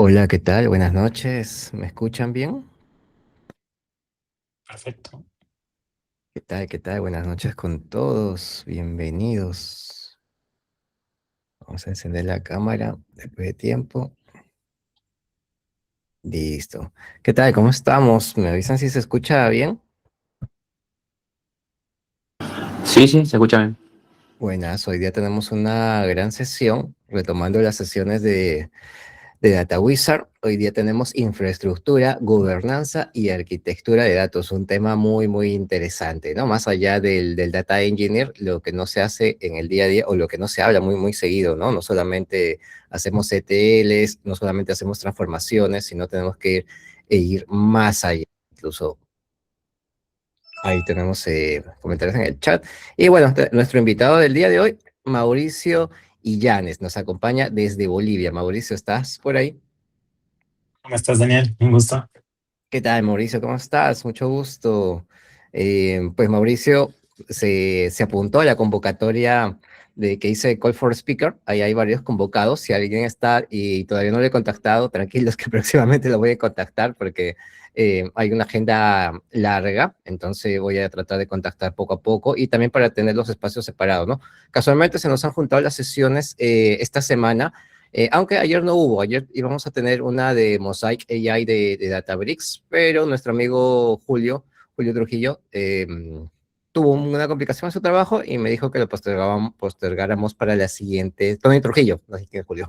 Hola, ¿qué tal? Buenas noches. ¿Me escuchan bien? Perfecto. ¿Qué tal? ¿Qué tal? Buenas noches con todos. Bienvenidos. Vamos a encender la cámara después de tiempo. Listo. ¿Qué tal? ¿Cómo estamos? ¿Me avisan si se escucha bien? Sí, sí, se escucha bien. Buenas, hoy día tenemos una gran sesión, retomando las sesiones de Data Wizard. Hoy día tenemos infraestructura, gobernanza y arquitectura de datos, un tema muy, muy interesante, ¿no? Más allá del data engineer, lo que no se hace en el día a día o lo que no se habla muy, muy seguido, ¿no? No solamente hacemos ETLs, no solamente hacemos transformaciones, sino tenemos que ir más allá. Incluso ahí tenemos comentarios en el chat. Y bueno, nuestro invitado del día de hoy, Mauricio Illanes, nos acompaña desde Bolivia. Mauricio, ¿estás por ahí? ¿Cómo estás, Daniel? Un gusto. ¿Qué tal, Mauricio? ¿Cómo estás? Mucho gusto. Pues Mauricio se apuntó a la convocatoria de que hice Call for Speaker. Ahí hay varios convocados. Si alguien está y todavía no lo he contactado, tranquilos que próximamente lo voy a contactar porque hay una agenda larga. Entonces voy a tratar de contactar poco a poco y también para tener los espacios separados, ¿no? Casualmente se nos han juntado las sesiones esta semana. Aunque ayer no hubo, ayer íbamos a tener una de Mosaic AI de Databricks, pero nuestro amigo Julio Trujillo, tuvo una complicación en su trabajo y me dijo que lo postergáramos para la siguiente, Tony Trujillo, no sé quién es Julio,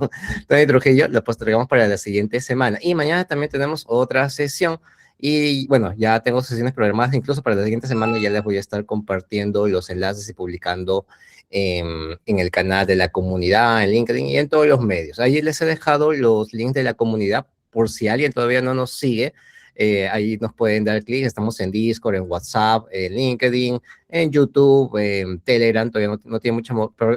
Tony Trujillo, lo postergamos para la siguiente semana. Y mañana también tenemos otra sesión. Y bueno, ya tengo sesiones programadas, incluso para la siguiente semana ya les voy a estar compartiendo los enlaces y publicando en el canal de la comunidad, en LinkedIn y en todos los medios. Ahí les he dejado los links de la comunidad por si alguien todavía no nos sigue. Ahí nos pueden dar clic. Estamos en Discord, en WhatsApp, en LinkedIn, en YouTube, en Telegram. Todavía no tiene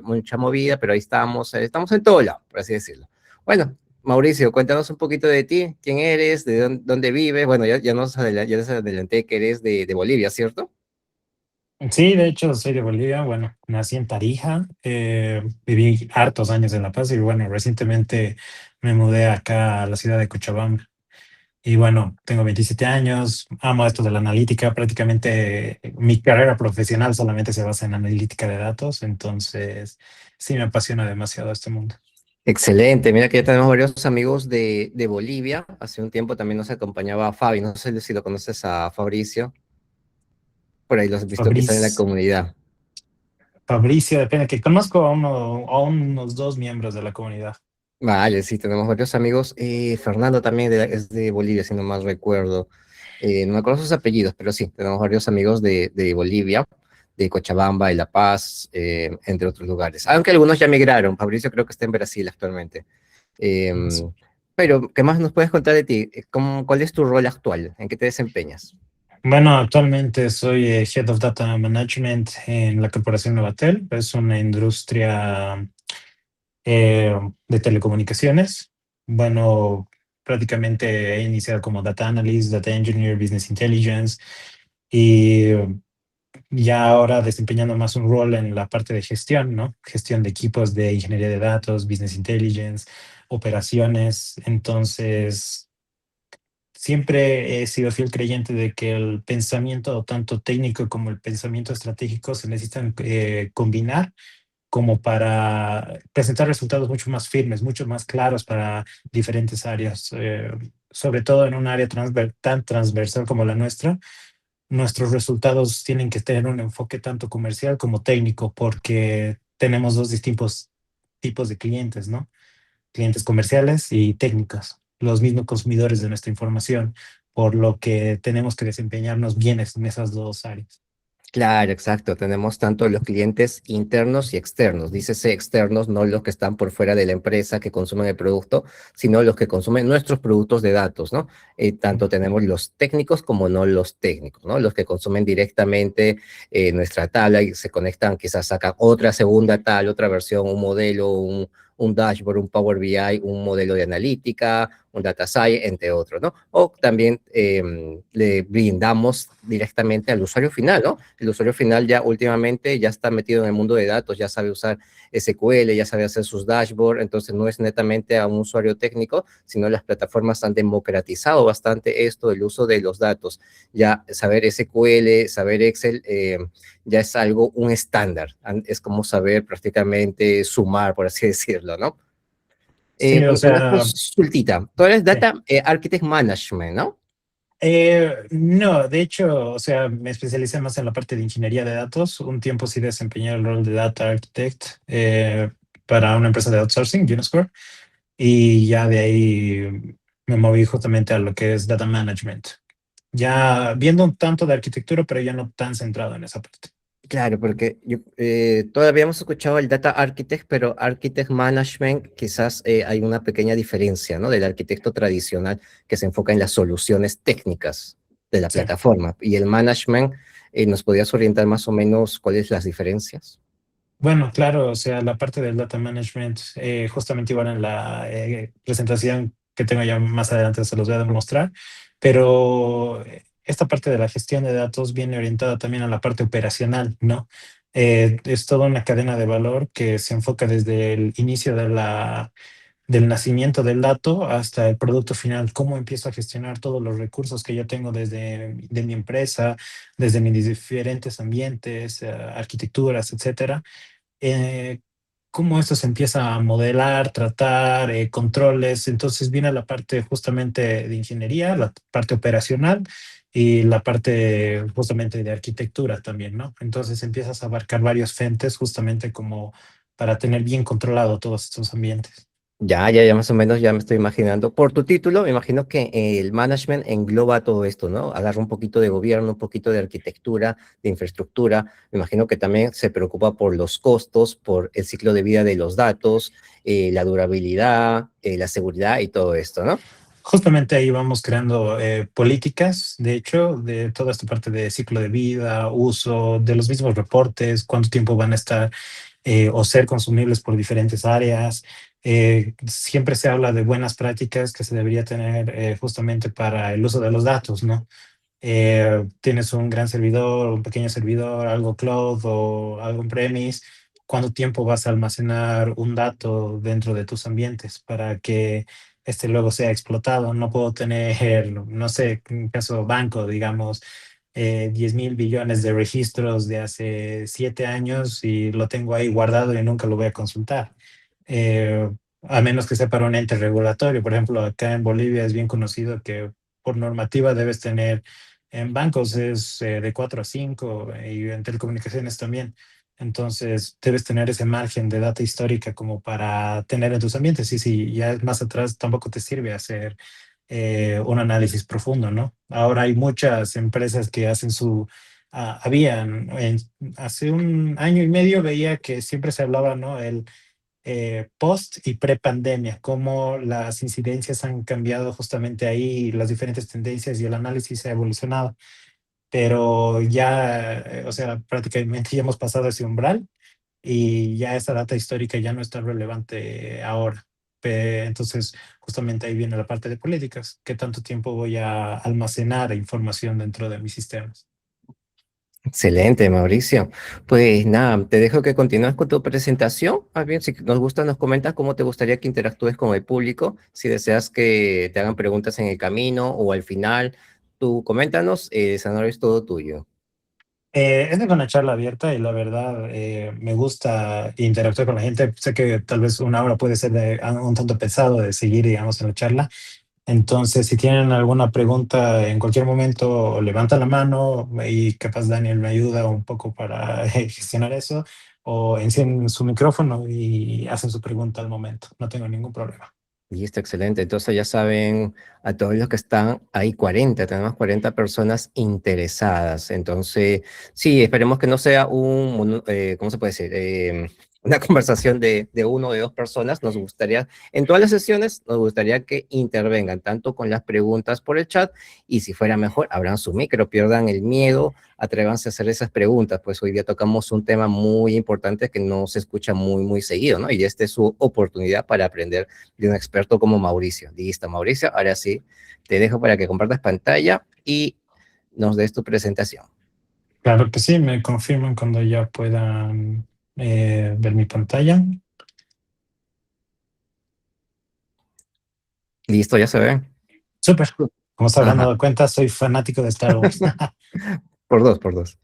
mucha movida, pero ahí estamos. Estamos en todo lado, por así decirlo. Bueno, Mauricio, cuéntanos un poquito de ti. ¿Quién eres? ¿De dónde vives? Bueno, ya les adelanté que eres de Bolivia, ¿cierto? Sí, de hecho, soy de Bolivia. Bueno, nací en Tarija, viví hartos años en La Paz y bueno, recientemente me mudé acá a la ciudad de Cochabamba. Y bueno, tengo 27 años, amo esto de la analítica. Prácticamente mi carrera profesional solamente se basa en analítica de datos, entonces sí me apasiona demasiado este mundo. Excelente, mira que ya tenemos varios amigos de Bolivia. Hace un tiempo también nos acompañaba Fabi, no sé si lo conoces a Fabricio, por ahí los he visto quizás en la Fabriz, comunidad. Fabricio, depende, que conozco a unos dos miembros de la comunidad. Vale, sí, tenemos varios amigos. Fernando también es de Bolivia, si no mal recuerdo. No me acuerdo sus apellidos, pero sí, tenemos varios amigos de Bolivia, de Cochabamba, de La Paz, entre otros lugares. Aunque algunos ya migraron. Fabricio creo que está en Brasil actualmente. Pero, ¿qué más nos puedes contar de ti? ¿Cuál es tu rol actual? ¿En qué te desempeñas? Bueno, actualmente soy Head of Data Management en la corporación Novatel. Es una industria de telecomunicaciones. Bueno, prácticamente he iniciado como Data Analyst, Data Engineer, Business Intelligence y ya ahora desempeñando más un rol en la parte de gestión, ¿no? Gestión de equipos de ingeniería de datos, Business Intelligence, operaciones. Entonces, siempre he sido fiel creyente de que el pensamiento tanto técnico como el pensamiento estratégico se necesitan combinar como para presentar resultados mucho más firmes, mucho más claros para diferentes áreas, sobre todo en un área tan transversal como la nuestra. Nuestros resultados tienen que tener un enfoque tanto comercial como técnico porque tenemos dos distintos tipos de clientes, ¿no? Clientes comerciales y técnicos, los mismos consumidores de nuestra información, por lo que tenemos que desempeñarnos bien en esas dos áreas. Claro, exacto. Tenemos tanto los clientes internos y externos. Dícese externos, no los que están por fuera de la empresa que consumen el producto, sino los que consumen nuestros productos de datos, ¿no? Tanto tenemos los técnicos como no los técnicos, ¿no? Los que consumen directamente nuestra tabla y se conectan, quizás sacan otra segunda tabla, otra versión, un modelo, un dashboard, un Power BI, un modelo de analítica, un data science, entre otros, ¿no? O también le brindamos directamente al usuario final, ¿no? El usuario final ya últimamente ya está metido en el mundo de datos, ya sabe usar SQL, ya sabe hacer sus dashboards, entonces no es netamente a un usuario técnico, sino las plataformas han democratizado bastante esto, el uso de los datos. Ya saber SQL, saber Excel, ya es algo, un estándar, es como saber prácticamente sumar, por así decirlo, ¿no? Sí, o Una sea, consultita, tú eres sí. Data Architect Management, ¿no? No, de hecho, o sea, me especialicé más en la parte de ingeniería de datos. Un tiempo sí desempeñé el rol de Data Architect para una empresa de outsourcing, Uniscore, y ya de ahí me moví justamente a lo que es Data Management. Ya viendo un tanto de arquitectura, pero ya no tan centrado en esa parte. Claro, porque todavía hemos escuchado el Data Architect, pero Architect Management quizás hay una pequeña diferencia, ¿no? Del arquitecto tradicional que se enfoca en las soluciones técnicas de la Sí. plataforma. Y el Management, ¿nos podrías orientar más o menos cuáles las diferencias? Bueno, claro, o sea, la parte del data management, justamente igual en la presentación que tengo ya más adelante se los voy a demostrar, pero esta parte de la gestión de datos viene orientada también a la parte operacional, ¿no? Es toda una cadena de valor que se enfoca desde el inicio del nacimiento del dato hasta el producto final, cómo empiezo a gestionar todos los recursos que yo tengo desde de mi empresa, desde mis diferentes ambientes, arquitecturas, etcétera, eh, cómo esto se empieza a modelar, tratar, controles. Entonces viene la parte justamente de ingeniería, la parte operacional y la parte justamente de arquitectura también, ¿no? Entonces empiezas a abarcar varios frentes justamente como para tener bien controlado todos estos ambientes. Ya más o menos ya me estoy imaginando. Por tu título, me imagino que el management engloba todo esto, ¿no? Agarra un poquito de gobierno, un poquito de arquitectura, de infraestructura. Me imagino que también se preocupa por los costos, por el ciclo de vida de los datos, la durabilidad, la seguridad y todo esto, ¿no? Justamente ahí vamos creando políticas, de hecho, de toda esta parte de ciclo de vida, uso, de los mismos reportes, cuánto tiempo van a estar o ser consumibles por diferentes áreas. Siempre se habla de buenas prácticas que se debería tener justamente para el uso de los datos, ¿no? Tienes un gran servidor, un pequeño servidor, algo cloud o algo on-premise, ¿cuánto tiempo vas a almacenar un dato dentro de tus ambientes para que este luego sea explotado? No puedo tener, no sé, en caso banco, digamos, 10.000 billones de registros de hace 7 años y lo tengo ahí guardado y nunca lo voy a consultar. Eh, a menos que sea para un ente regulatorio. Por ejemplo, acá en Bolivia es bien conocido que por normativa debes tener en bancos es de 4 a 5 y en telecomunicaciones también. Entonces, debes tener ese margen de data histórica como para tener en tus ambientes. Y si ya más atrás tampoco te sirve hacer un análisis profundo, ¿no? Ahora hay muchas empresas que hacen habían, hace un año y medio veía que siempre se hablaba, ¿no? Post y pre-pandemia, cómo las incidencias han cambiado justamente ahí, las diferentes tendencias y el análisis ha evolucionado. Pero ya, o sea, prácticamente ya hemos pasado ese umbral y ya esa data histórica ya no está relevante ahora. Entonces, justamente ahí viene la parte de políticas. ¿Qué tanto tiempo voy a almacenar información dentro de mis sistemas? Excelente, Mauricio. Pues nada, te dejo que continúes con tu presentación. Más bien, si nos gusta, nos comentas cómo te gustaría que interactúes con el público. Si deseas que te hagan preguntas en el camino o al final, tú coméntanos, el escenario es todo tuyo. Es de una charla abierta y la verdad me gusta interactuar con la gente. Sé que tal vez una hora puede ser un tanto pesado de seguir, digamos, en la charla. Entonces, si tienen alguna pregunta en cualquier momento, levanta la mano y capaz Daniel me ayuda un poco para gestionar eso. O encienden su micrófono y hacen su pregunta al momento. No tengo ningún problema. Listo, excelente. Entonces ya saben, a todos los que están ahí 40, tenemos 40 personas interesadas. Entonces, sí, esperemos que no sea ¿cómo se puede decir? una conversación de uno o de dos personas, nos gustaría, en todas las sesiones, nos gustaría que intervengan tanto con las preguntas por el chat y si fuera mejor, abran su micro, pierdan el miedo, atrévanse a hacer esas preguntas, pues hoy día tocamos un tema muy importante que no se escucha muy seguido, ¿no? Y esta es su oportunidad para aprender de un experto como Mauricio. Listo, Mauricio, ahora sí, te dejo para que compartas pantalla y nos des tu presentación. Claro que sí, me confirman cuando ya puedan ver mi pantalla. Listo, ya se ve. Súper. Como se habrán Ajá, dado cuenta, soy fanático de Star Wars. por dos, por dos.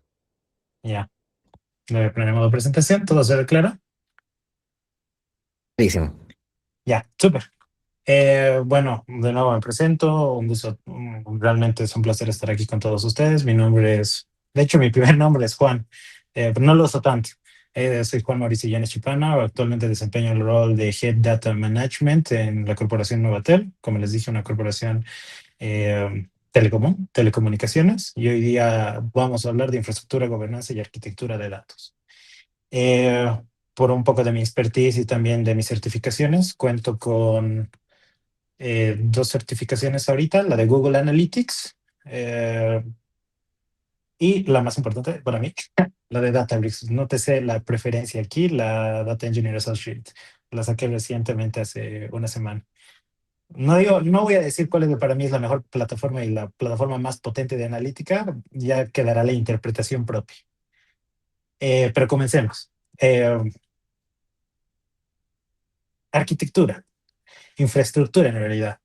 Ya, le voy a poner en modo presentación, todo se ve claro. Listo. Ya, súper. Bueno, de nuevo me presento, un gusto, realmente es un placer estar aquí con todos ustedes. Mi nombre es, de hecho, mi primer nombre es Juan, pero no lo uso tanto. Soy Juan Mauricio Llanes Chipana, actualmente desempeño el rol de Head Data Management en la corporación Novatel, como les dije, una corporación telecomunicaciones, y hoy día vamos a hablar de infraestructura, gobernanza y arquitectura de datos. Eh, por un poco de mi expertise y también de mis certificaciones, cuento con dos certificaciones ahorita, la de Google Analytics y la más importante para mí, la de Databricks. Nótese la preferencia aquí, la Data Engineer Associate. La saqué recientemente hace una semana. No digo, no voy a decir cuál es para mí es la mejor plataforma y la plataforma más potente de analítica, ya quedará la interpretación propia. Pero comencemos. Arquitectura, infraestructura en realidad.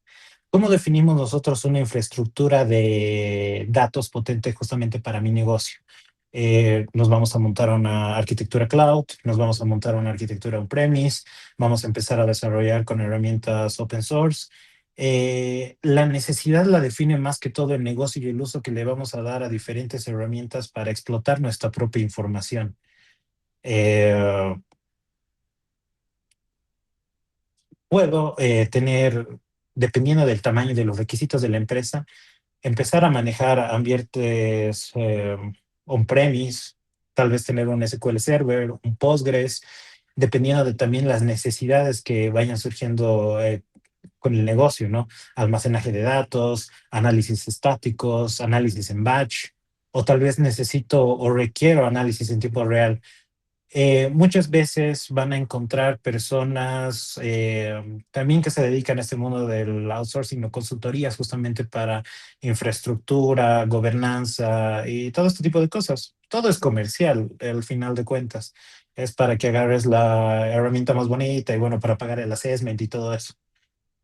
¿Cómo definimos nosotros una infraestructura de datos potente justamente para mi negocio? Nos vamos a montar una arquitectura cloud, nos vamos a montar una arquitectura on-premise, vamos a empezar a desarrollar con herramientas open source. La necesidad la define más que todo el negocio y el uso que le vamos a dar a diferentes herramientas para explotar nuestra propia información. Eh, puedo tener, dependiendo del tamaño y de los requisitos de la empresa, empezar a manejar ambientes on-premise, tal vez tener un SQL Server, un Postgres, dependiendo de también las necesidades que vayan surgiendo con el negocio, ¿no? Almacenaje de datos, análisis estáticos, análisis en batch, o tal vez necesito o requiero análisis en tiempo real. Muchas veces van a encontrar personas también que se dedican a este mundo del outsourcing o consultorías justamente para infraestructura, gobernanza y todo este tipo de cosas. Todo es comercial, al final de cuentas. Es para que agarres la herramienta más bonita y bueno, para pagar el assessment y todo eso.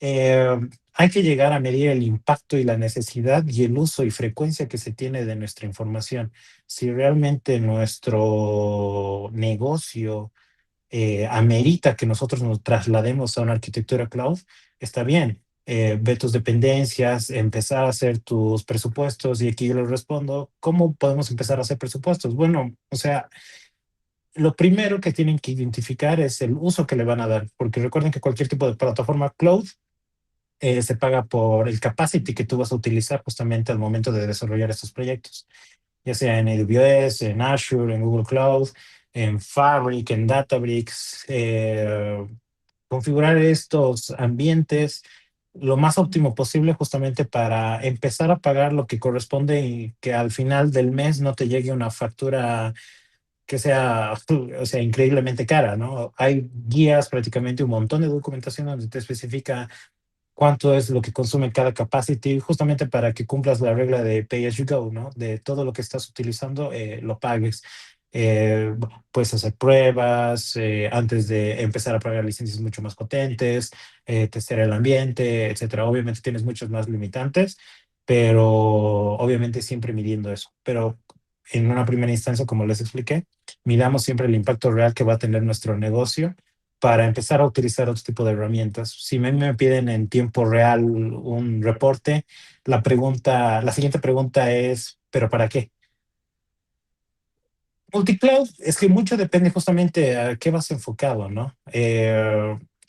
Eh, hay que llegar a medir el impacto y la necesidad y el uso y frecuencia que se tiene de nuestra información. Si realmente nuestro negocio amerita que nosotros nos traslademos a una arquitectura cloud, está bien. Ve tus dependencias, empezar a hacer tus presupuestos y aquí yo les respondo, ¿cómo podemos empezar a hacer presupuestos? Bueno, o sea, lo primero que tienen que identificar es el uso que le van a dar, porque recuerden que cualquier tipo de plataforma cloud se paga por el capacity que tú vas a utilizar justamente al momento de desarrollar estos proyectos, ya sea en AWS, en Azure, en Google Cloud, en Fabric, en Databricks. Configurar estos ambientes lo más óptimo posible justamente para empezar a pagar lo que corresponde y que al final del mes no te llegue una factura que sea, o sea, increíblemente cara, ¿no? Hay guías, prácticamente un montón de documentación donde te especifica cuánto es lo que consume cada capacity, justamente para que cumplas la regla de pay as you go, ¿no? De todo lo que estás utilizando, lo pagues. Puedes hacer pruebas antes de empezar a pagar licencias mucho más potentes, testear el ambiente, etcétera. Obviamente tienes muchos más limitantes, pero obviamente siempre midiendo eso. Pero en una primera instancia, como les expliqué, miramos siempre el impacto real que va a tener nuestro negocio para empezar a utilizar otro tipo de herramientas. Si me piden en tiempo real un reporte, la siguiente pregunta es, ¿pero para qué? Multicloud es que mucho depende justamente a qué vas enfocado, ¿no?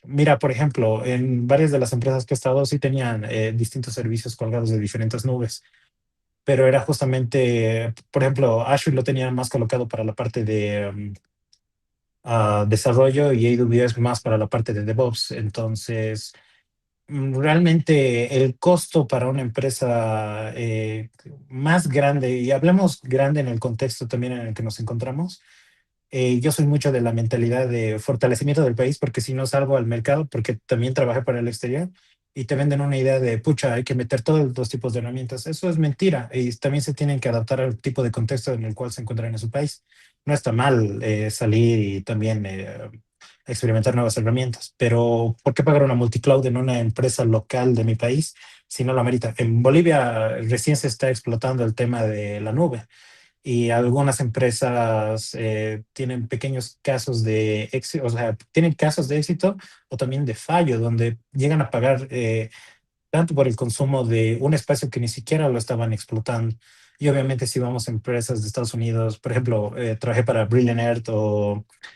Mira, por ejemplo, en varias de las empresas que he estado sí tenían distintos servicios colgados de diferentes nubes, pero era justamente, por ejemplo, Azure lo tenía más colocado para la parte de desarrollo y AWS más para la parte de DevOps. Entonces, realmente el costo para una empresa más grande, y hablemos grande en el contexto también en el que nos encontramos, yo soy mucho de la mentalidad de fortalecimiento del país, porque si no salgo al mercado, porque también trabajé para el exterior y te venden una idea de, pucha, hay que meter todos los tipos de herramientas. Eso es mentira y también se tienen que adaptar al tipo de contexto en el cual se encuentran en su país. No está mal salir y también experimentar nuevas herramientas, pero ¿por qué pagar una multicloud en una empresa local de mi país si no lo amerita? En Bolivia recién se está explotando el tema de la nube y algunas empresas tienen pequeños casos de éxito, o sea, tienen casos de éxito o también de fallo, donde llegan a pagar tanto por el consumo de un espacio que ni siquiera lo estaban explotando. Y obviamente si vamos a empresas de Estados Unidos, por ejemplo, trabajé para Brilliant Earth,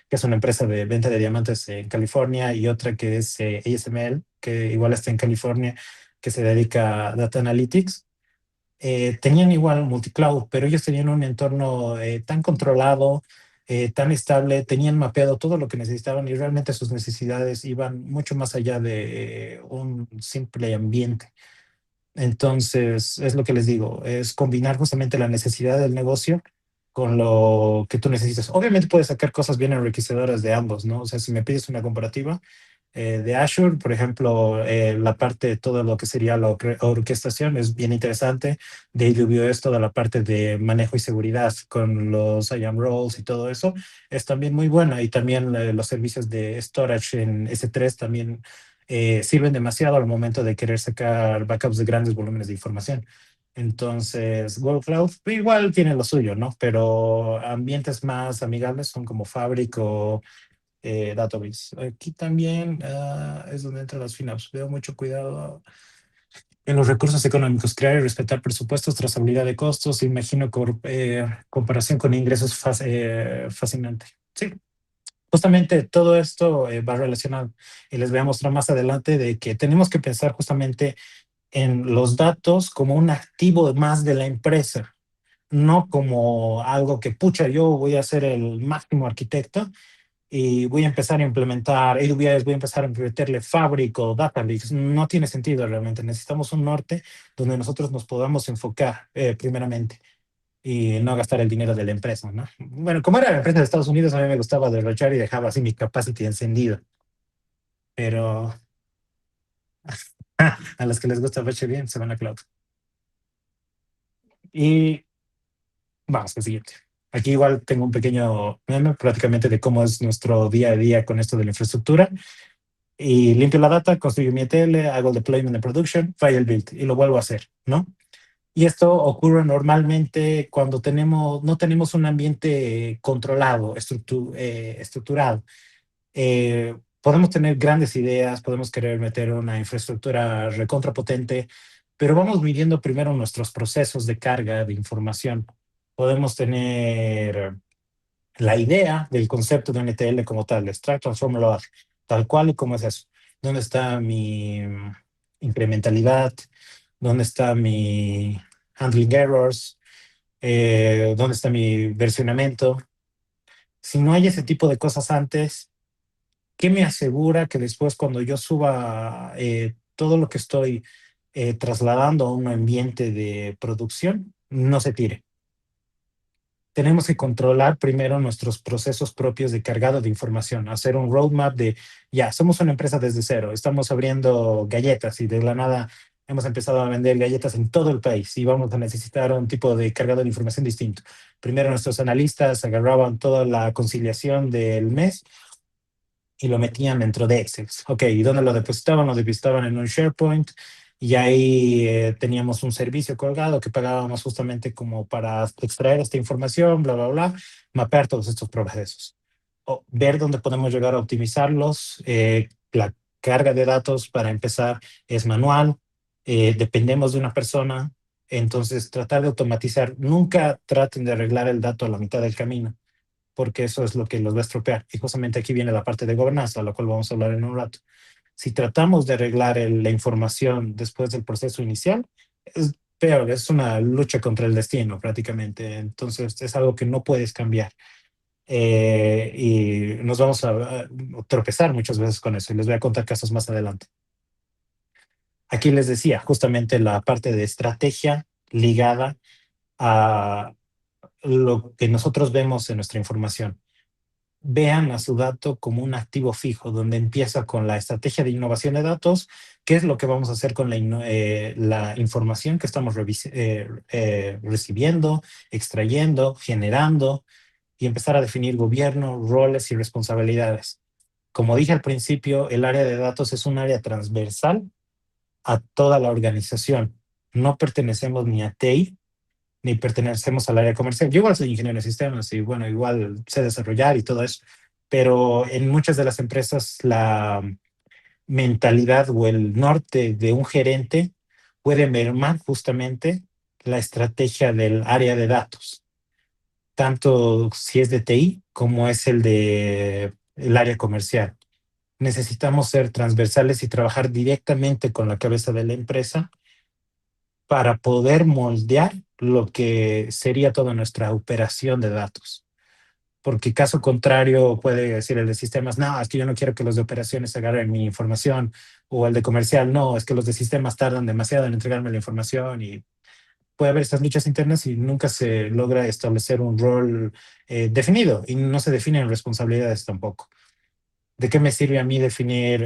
que es una empresa de venta de diamantes en California, y otra que es ASML, que igual está en California, que se dedica a Data Analytics. Tenían igual multicloud, pero ellos tenían un entorno tan controlado, tan estable, tenían mapeado todo lo que necesitaban y realmente sus necesidades iban mucho más allá de un simple ambiente. Entonces, es lo que les digo, es combinar justamente la necesidad del negocio con lo que tú necesitas. Obviamente puedes sacar cosas bien enriquecedoras de ambos, ¿no? O sea, si me pides una comparativa, de Azure, por ejemplo, la parte de todo lo que sería la orquestación es bien interesante. De AWS, toda la parte de manejo y seguridad con los IAM roles y todo eso es también muy buena. Y también los servicios de storage en S3 también sirven demasiado al momento de querer sacar backups de grandes volúmenes de información. Entonces, Google Cloud igual tiene lo suyo, ¿no? Pero ambientes más amigables son como Fabric o Database. Aquí también es donde entran las FinOps. Veo mucho cuidado en los recursos económicos, crear y respetar presupuestos, trazabilidad de costos, imagino comparación con ingresos fascinante. Sí, justamente todo esto va relacionado y les voy a mostrar más adelante de que tenemos que pensar justamente en los datos como un activo más de la empresa, no como algo que, pucha, yo voy a ser el máximo arquitecto y voy a empezar a implementar AWS, voy a empezar a meterle Fabric o Databricks. No tiene sentido realmente. Necesitamos un norte donde nosotros nos podamos enfocar primeramente y no gastar el dinero de la empresa, ¿no? Bueno, como era la empresa de Estados Unidos, a mí me gustaba derrochar y dejaba así mi capacity encendido. Pero a los que les gusta verse bien, se van a cloud. Y vamos al siguiente. Aquí igual tengo un pequeño meme prácticamente de cómo es nuestro día a día con esto de la infraestructura. Y limpio la data, construyo mi ETL, hago el deployment de production, falla el build y lo vuelvo a hacer, ¿no? Y esto ocurre normalmente cuando no tenemos un ambiente controlado, estructurado. Podemos tener grandes ideas, podemos querer meter una infraestructura recontrapotente, pero vamos midiendo primero nuestros procesos de carga de información. Podemos tener la idea del concepto de un ETL como tal, extract, transform, load, tal cual y como es eso. ¿Dónde está mi incrementalidad? ¿Dónde está mi handling errors? ¿Dónde está mi versionamiento? Si no hay ese tipo de cosas antes, ¿qué me asegura que después cuando yo suba todo lo que estoy trasladando a un ambiente de producción, no se tire? Tenemos que controlar primero nuestros procesos propios de cargado de información, hacer un roadmap de, ya, somos una empresa desde cero, estamos abriendo galletas y de la nada hemos empezado a vender galletas en todo el país y vamos a necesitar un tipo de cargado de información distinto. Primero nuestros analistas agarraban toda la conciliación del mes y lo metían dentro de Excel. Ok, ¿y dónde lo depositaban? Lo depositaban en un SharePoint y ahí teníamos un servicio colgado que pagábamos justamente como para extraer esta información, bla, bla, bla, mapear todos estos procesos. O ver dónde podemos llegar a optimizarlos. La carga de datos para empezar es manual, dependemos de una persona, entonces tratar de automatizar. Nunca traten de arreglar el dato a la mitad del camino porque eso es lo que los va a estropear. Y justamente aquí viene la parte de gobernanza, la cual vamos a hablar en un rato. Si tratamos de arreglar la información después del proceso inicial, es peor, es una lucha contra el destino prácticamente. Entonces es algo que no puedes cambiar. y nos vamos a tropezar muchas veces con eso y les voy a contar casos más adelante. Aquí les decía justamente la parte de estrategia ligada a lo que nosotros vemos en nuestra información. Vean a su dato como un activo fijo, donde empieza con la estrategia de innovación de datos, qué es lo que vamos a hacer con la información que estamos recibiendo, extrayendo, generando, y empezar a definir gobierno, roles y responsabilidades. Como dije al principio, el área de datos es un área transversal a toda la organización. No pertenecemos ni a TI, ni pertenecemos al área comercial. Yo igual soy ingeniero de sistemas y bueno, igual sé desarrollar y todo eso, pero en muchas de las empresas la mentalidad o el norte de un gerente puede mermar justamente la estrategia del área de datos, tanto si es de TI como es el área comercial. Necesitamos ser transversales y trabajar directamente con la cabeza de la empresa para poder moldear lo que sería toda nuestra operación de datos. Porque caso contrario puede decir el de sistemas, no, es que yo no quiero que los de operaciones agarren mi información, o el de comercial, no, es que los de sistemas tardan demasiado en entregarme la información, y puede haber estas luchas internas y nunca se logra establecer un rol definido y no se definen responsabilidades tampoco. ¿De qué me sirve a mí definir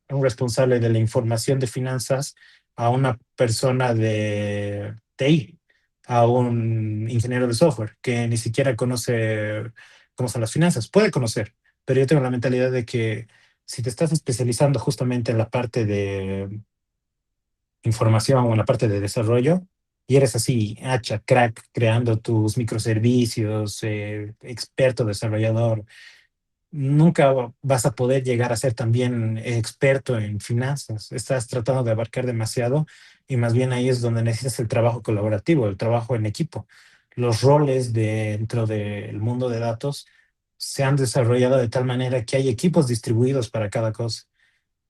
un responsable de la información de finanzas a una persona de TI, a un ingeniero de software que ni siquiera conoce cómo son las finanzas? Puede conocer, pero yo tengo la mentalidad de que si te estás especializando justamente en la parte de información o en la parte de desarrollo y eres así, hacha, crack, creando tus microservicios, experto desarrollador, nunca vas a poder llegar a ser también experto en finanzas. Estás tratando de abarcar demasiado y más bien ahí es donde necesitas el trabajo colaborativo, el trabajo en equipo. Los roles dentro del mundo de datos se han desarrollado de tal manera que hay equipos distribuidos para cada cosa.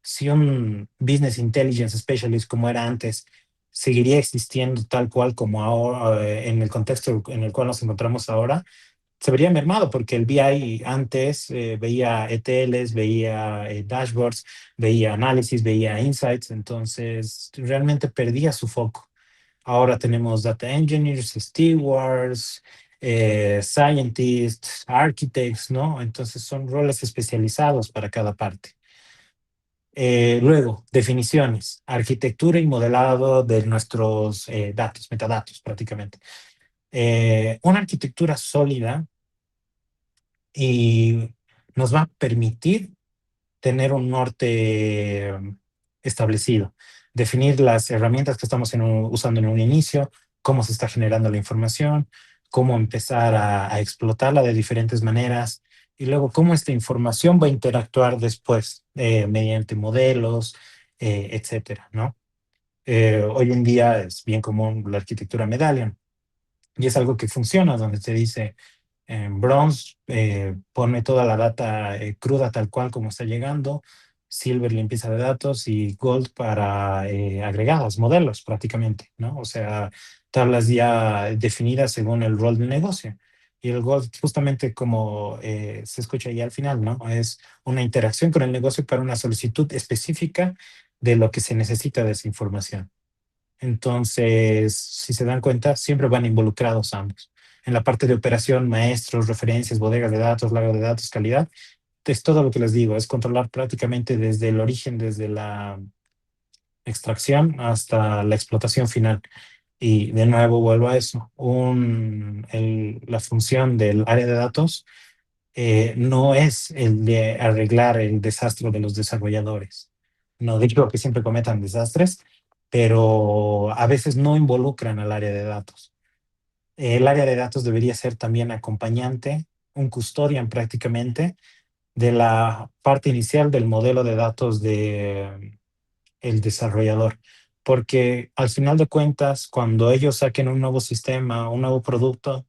Si un Business Intelligence Specialist como era antes seguiría existiendo tal cual como ahora, en el contexto en el cual nos encontramos ahora, se vería mermado porque el BI antes veía ETLs, veía dashboards, veía análisis, veía insights, entonces realmente perdía su foco. Ahora tenemos data engineers, stewards, scientists, architects, ¿no? Entonces son roles especializados para cada parte. Luego, definiciones, arquitectura y modelado de nuestros datos, metadatos prácticamente. Una arquitectura sólida y nos va a permitir tener un norte establecido, definir las herramientas que estamos usando en un inicio, cómo se está generando la información, cómo empezar a explotarla de diferentes maneras y luego cómo esta información va a interactuar después mediante modelos, etcétera, ¿no? Hoy en día es bien común la arquitectura Medallion y es algo que funciona, donde te dice en bronze, ponme toda la data cruda tal cual como está llegando, silver limpieza de datos y gold para agregados, modelos prácticamente, ¿no? O sea, tablas ya definidas según el rol del negocio. Y el gold, justamente como se escucha ahí al final, ¿no? Es una interacción con el negocio para una solicitud específica de lo que se necesita de esa información. Entonces, si se dan cuenta, siempre van involucrados ambos. En la parte de operación, maestros, referencias, bodegas de datos, lago de datos, calidad, es todo lo que les digo, es controlar prácticamente desde el origen, desde la extracción hasta la explotación final. Y de nuevo vuelvo a eso, la función del área de datos no es el de arreglar el desastre de los desarrolladores. No digo que siempre cometan desastres, pero a veces no involucran al área de datos. El área de datos debería ser también acompañante, un custodian prácticamente, de la parte inicial del modelo de datos de el desarrollador. Porque al final de cuentas, cuando ellos saquen un nuevo sistema, un nuevo producto,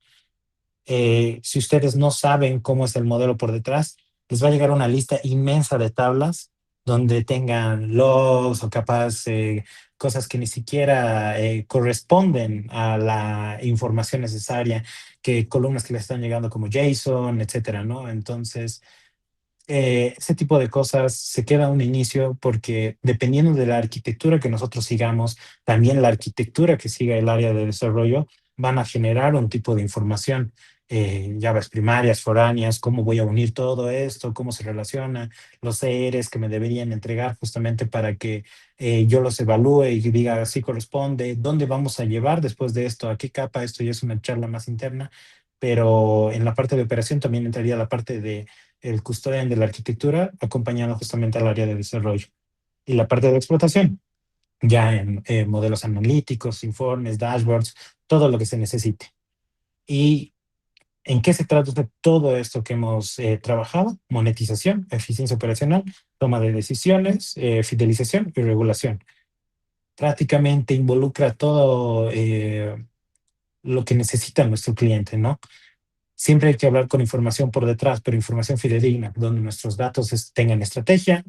si ustedes no saben cómo es el modelo por detrás, les va a llegar una lista inmensa de tablas donde tengan logs o capaz cosas que ni siquiera corresponden a la información necesaria, que columnas que le están llegando como JSON, etcétera, ¿no? Entonces, ese tipo de cosas se queda a un inicio porque dependiendo de la arquitectura que nosotros sigamos, también la arquitectura que siga el área de desarrollo, van a generar un tipo de información, llaves primarias, foráneas, cómo voy a unir todo esto, cómo se relaciona, los ERs que me deberían entregar justamente para que yo los evalúe y diga si corresponde, dónde vamos a llevar después de esto, a qué capa, esto ya es una charla más interna, pero en la parte de operación también entraría la parte de el custodian de la arquitectura, acompañando justamente al área de desarrollo. Y la parte de explotación, ya en modelos analíticos, informes, dashboards, todo lo que se necesite. ¿Y en qué se traduce todo esto que hemos trabajado? Monetización, eficiencia operacional, toma de decisiones, fidelización y regulación. Prácticamente involucra todo lo que necesita nuestro cliente, ¿no? Siempre hay que hablar con información por detrás, pero información fidedigna, donde nuestros datos tengan estrategia,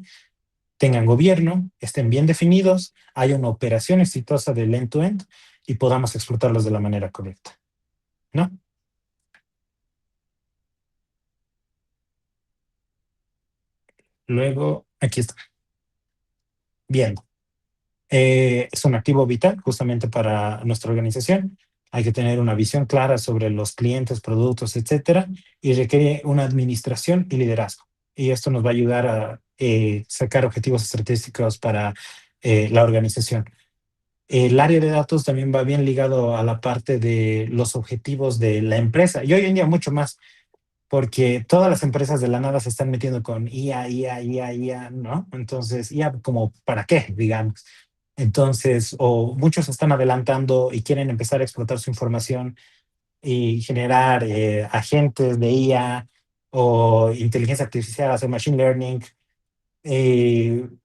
tengan gobierno, estén bien definidos, haya una operación exitosa del end-to-end y podamos explotarlos de la manera correcta, ¿no? Luego, aquí está. Bien. Es un activo vital justamente para nuestra organización. Hay que tener una visión clara sobre los clientes, productos, etcétera, y requiere una administración y liderazgo. Y esto nos va a ayudar a sacar objetivos estratégicos para la organización. El área de datos también va bien ligado a la parte de los objetivos de la empresa y hoy en día mucho más, porque todas las empresas de la nada se están metiendo con IA, IA, IA, IA, ¿no? Entonces, IA como para qué, digamos. Entonces, o muchos están adelantando y quieren empezar a explotar su información y generar agentes de IA o inteligencia artificial, hacer machine learning,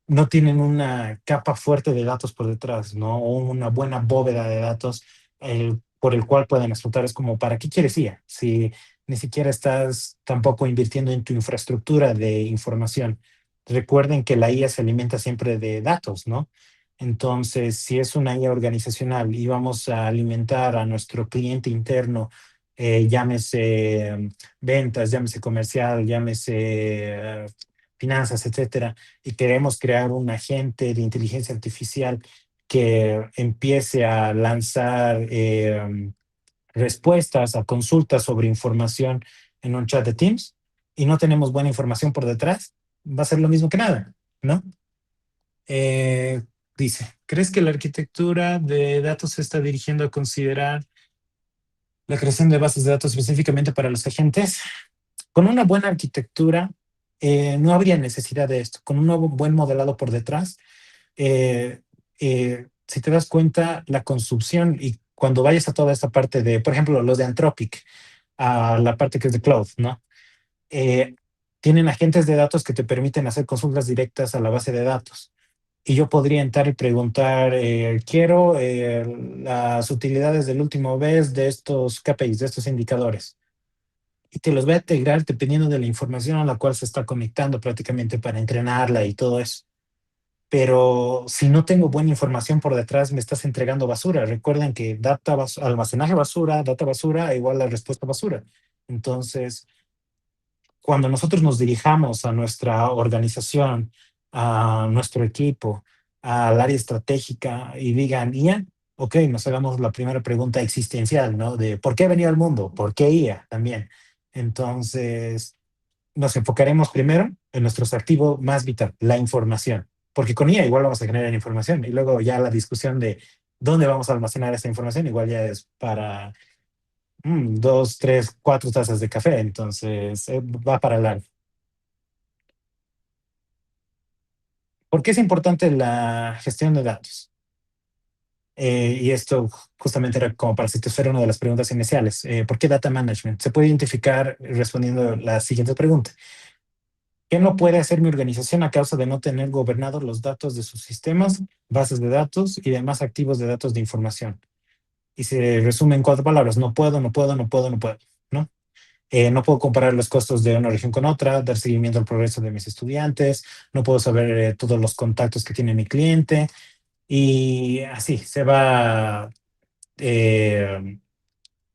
no tienen una capa fuerte de datos por detrás, ¿no? O una buena bóveda de datos por el cual pueden explotar. Es como, ¿para qué quieres IA? Si ni siquiera estás tampoco invirtiendo en tu infraestructura de información. Recuerden que la IA se alimenta siempre de datos, ¿no? Entonces, si es una IA organizacional y vamos a alimentar a nuestro cliente interno, llámese ventas, llámese comercial, llámese finanzas, etcétera, y queremos crear un agente de inteligencia artificial que empiece a lanzar respuestas a consultas sobre información en un chat de Teams y no tenemos buena información por detrás, va a ser lo mismo que nada, ¿no? Eh, Dice, ¿crees que la arquitectura de datos se está dirigiendo a considerar la creación de bases de datos específicamente para los agentes? Con una buena arquitectura, no habría necesidad de esto. Con un nuevo, buen modelado por detrás, si te das cuenta, la construcción y cuando vayas a toda esta parte de, por ejemplo, los de Anthropic, a la parte que es de cloud, ¿no? Eh, Tienen agentes de datos que te permiten hacer consultas directas a la base de datos. Y yo podría entrar y preguntar, quiero las utilidades del último vez de estos KPIs, de estos indicadores y te los va a integrar dependiendo de la información a la cual se está conectando prácticamente para entrenarla y todo eso. Pero si no tengo buena información por detrás, me estás entregando basura. Recuerden que almacenaje basura, data basura igual a respuesta basura. Entonces, cuando nosotros nos dirijamos a nuestra organización, a nuestro equipo, al área estratégica y digan IA, ok, nos hagamos la primera pregunta existencial, ¿no? De ¿por qué venía al mundo? ¿Por qué IA también? Entonces, nos enfocaremos primero en nuestro activo más vital, la información, porque con IA igual vamos a generar información y luego ya la discusión de dónde vamos a almacenar esa información igual ya es para dos, tres, cuatro tazas de café, entonces va para largo. ¿Por qué es importante la gestión de datos? Y esto justamente era como para satisfacer una de las preguntas iniciales. ¿Por qué data management? Se puede identificar respondiendo la siguiente pregunta. ¿Qué no puede hacer mi organización a causa de no tener gobernados los datos de sus sistemas, bases de datos y demás activos de datos de información? Y se resume en cuatro palabras. No puedo, no puedo, no puedo, no puedo, ¿no? No puedo comparar los costos de una región con otra, dar seguimiento al progreso de mis estudiantes, no puedo saber todos los contactos que tiene mi cliente y así se va eh,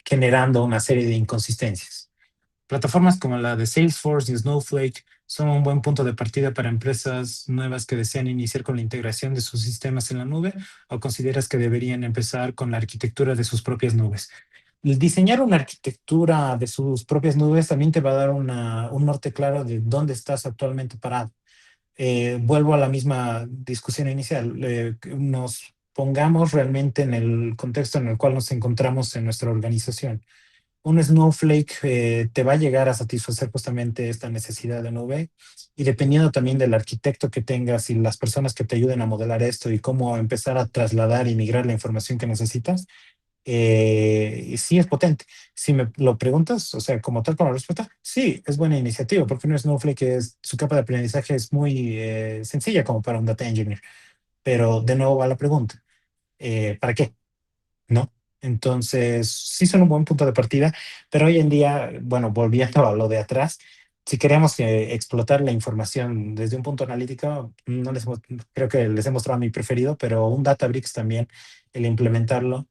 generando una serie de inconsistencias. Plataformas como la de Salesforce y Snowflake son un buen punto de partida para empresas nuevas que desean iniciar con la integración de sus sistemas en la nube, o consideras que deberían empezar con la arquitectura de sus propias nubes. El diseñar una arquitectura de sus propias nubes también te va a dar un norte claro de dónde estás actualmente parado. Vuelvo a la misma discusión inicial. Que nos pongamos realmente en el contexto en el cual nos encontramos en nuestra organización. Un Snowflake te va a llegar a satisfacer justamente esta necesidad de nube, y dependiendo también del arquitecto que tengas y las personas que te ayuden a modelar esto y cómo empezar a trasladar y migrar la información que necesitas, sí es potente. Si me lo preguntas, o sea, como tal con la respuesta, sí, es buena iniciativa, porque un Snowflake su capa de aprendizaje es muy sencilla como para un data engineer. Pero de nuevo va la pregunta, ¿para qué? ¿No? Entonces, sí son un buen punto de partida, pero hoy en día, bueno, volviendo a lo de atrás, si queremos explotar la información desde un punto analítico, no creo que les he mostrado mi preferido, pero un Databricks también, el implementarlo,